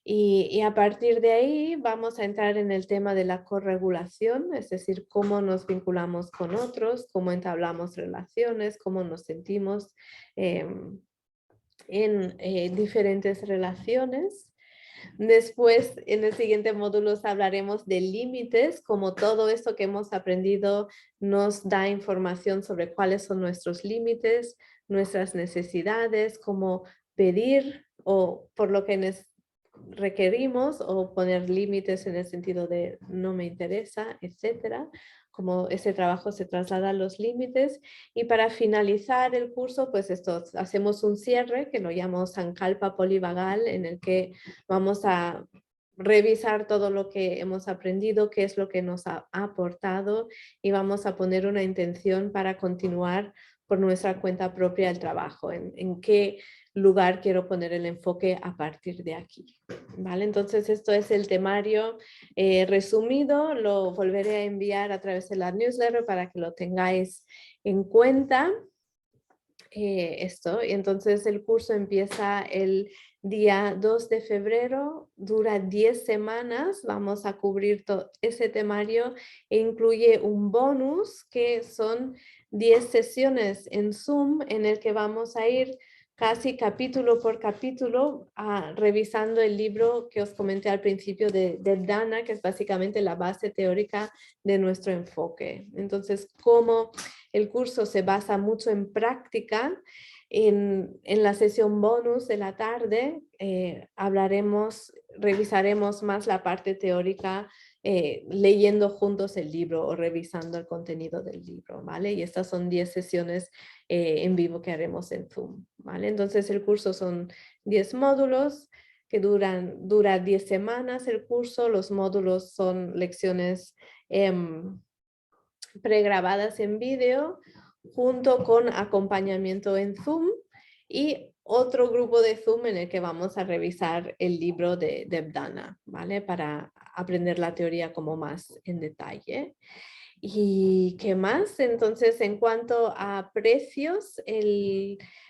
Y a partir de ahí vamos a entrar en el tema de la corregulación, es decir, cómo nos vinculamos con otros, cómo entablamos relaciones, cómo nos sentimos en diferentes relaciones. Después, en el siguiente módulo hablaremos de límites, como todo esto que hemos aprendido nos da información sobre cuáles son nuestros límites, nuestras necesidades, cómo pedir o por lo que requerimos o poner límites en el sentido de no me interesa, etcétera. Como ese trabajo se traslada a los límites y para finalizar el curso, pues esto, hacemos un cierre que lo llamo Sankalpa Polivagal, en el que vamos a revisar todo lo que hemos aprendido, qué es lo que nos ha aportado y vamos a poner una intención para continuar por nuestra cuenta propia el trabajo, en qué lugar quiero poner el enfoque a partir de aquí. ¿Vale? Entonces esto es el temario resumido, lo volveré a enviar a través de la newsletter para que lo tengáis en cuenta. Esto, y entonces el curso empieza el día 2 de febrero, dura 10 semanas, vamos a cubrir todo ese temario e incluye un bonus que son 10 sesiones en Zoom en el que vamos a ir casi capítulo por capítulo revisando el libro que os comenté al principio de Dana, que es básicamente la base teórica de nuestro enfoque. Entonces, cómo el curso se basa mucho en práctica. En la sesión bonus de la tarde revisaremos más la parte teórica leyendo juntos el libro o revisando el contenido del libro, ¿vale? Y estas son 10 sesiones en vivo que haremos en Zoom, ¿vale? Entonces el curso son 10 módulos que dura 10 semanas el curso. Los módulos son lecciones pregrabadas en vídeo junto con acompañamiento en Zoom y otro grupo de Zoom en el que vamos a revisar el libro de Dana, ¿vale? Para aprender la teoría como más en detalle. ¿Y qué más? Entonces, en cuanto a precios,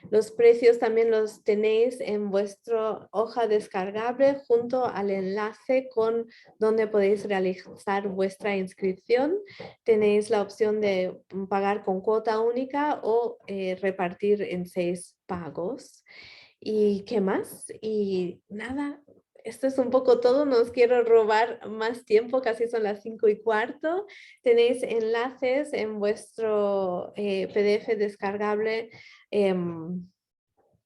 los precios también los tenéis en vuestra hoja descargable junto al enlace con donde podéis realizar vuestra inscripción. Tenéis la opción de pagar con cuota única o repartir en 6 pagos. ¿Y qué más? Y nada, esto es un poco todo, no os quiero robar más tiempo, casi son las 5:15. Tenéis enlaces en vuestro PDF descargable.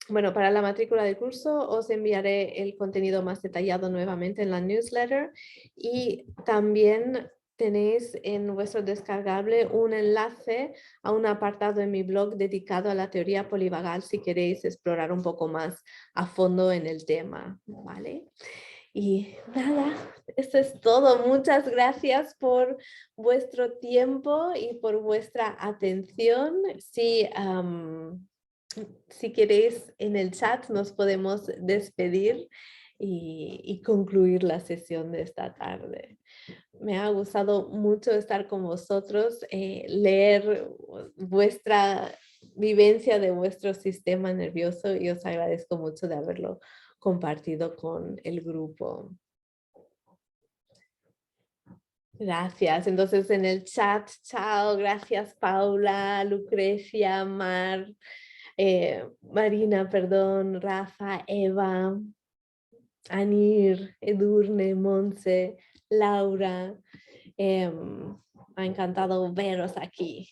Bueno, para la matrícula del curso os enviaré el contenido más detallado nuevamente en la newsletter y también tenéis en vuestro descargable un enlace a un apartado en mi blog dedicado a la teoría polivagal si queréis explorar un poco más a fondo en el tema, ¿vale? Y nada, eso es todo. Muchas gracias por vuestro tiempo y por vuestra atención. Si queréis en el chat nos podemos despedir y concluir la sesión de esta tarde. Me ha gustado mucho estar con vosotros, leer vuestra vivencia de vuestro sistema nervioso y os agradezco mucho de haberlo compartido con el grupo. Gracias. Entonces en el chat, chao, gracias Paula, Lucrecia, Marina, perdón, Rafa, Eva, Anir, Edurne, Monse, Laura. Me ha encantado veros aquí.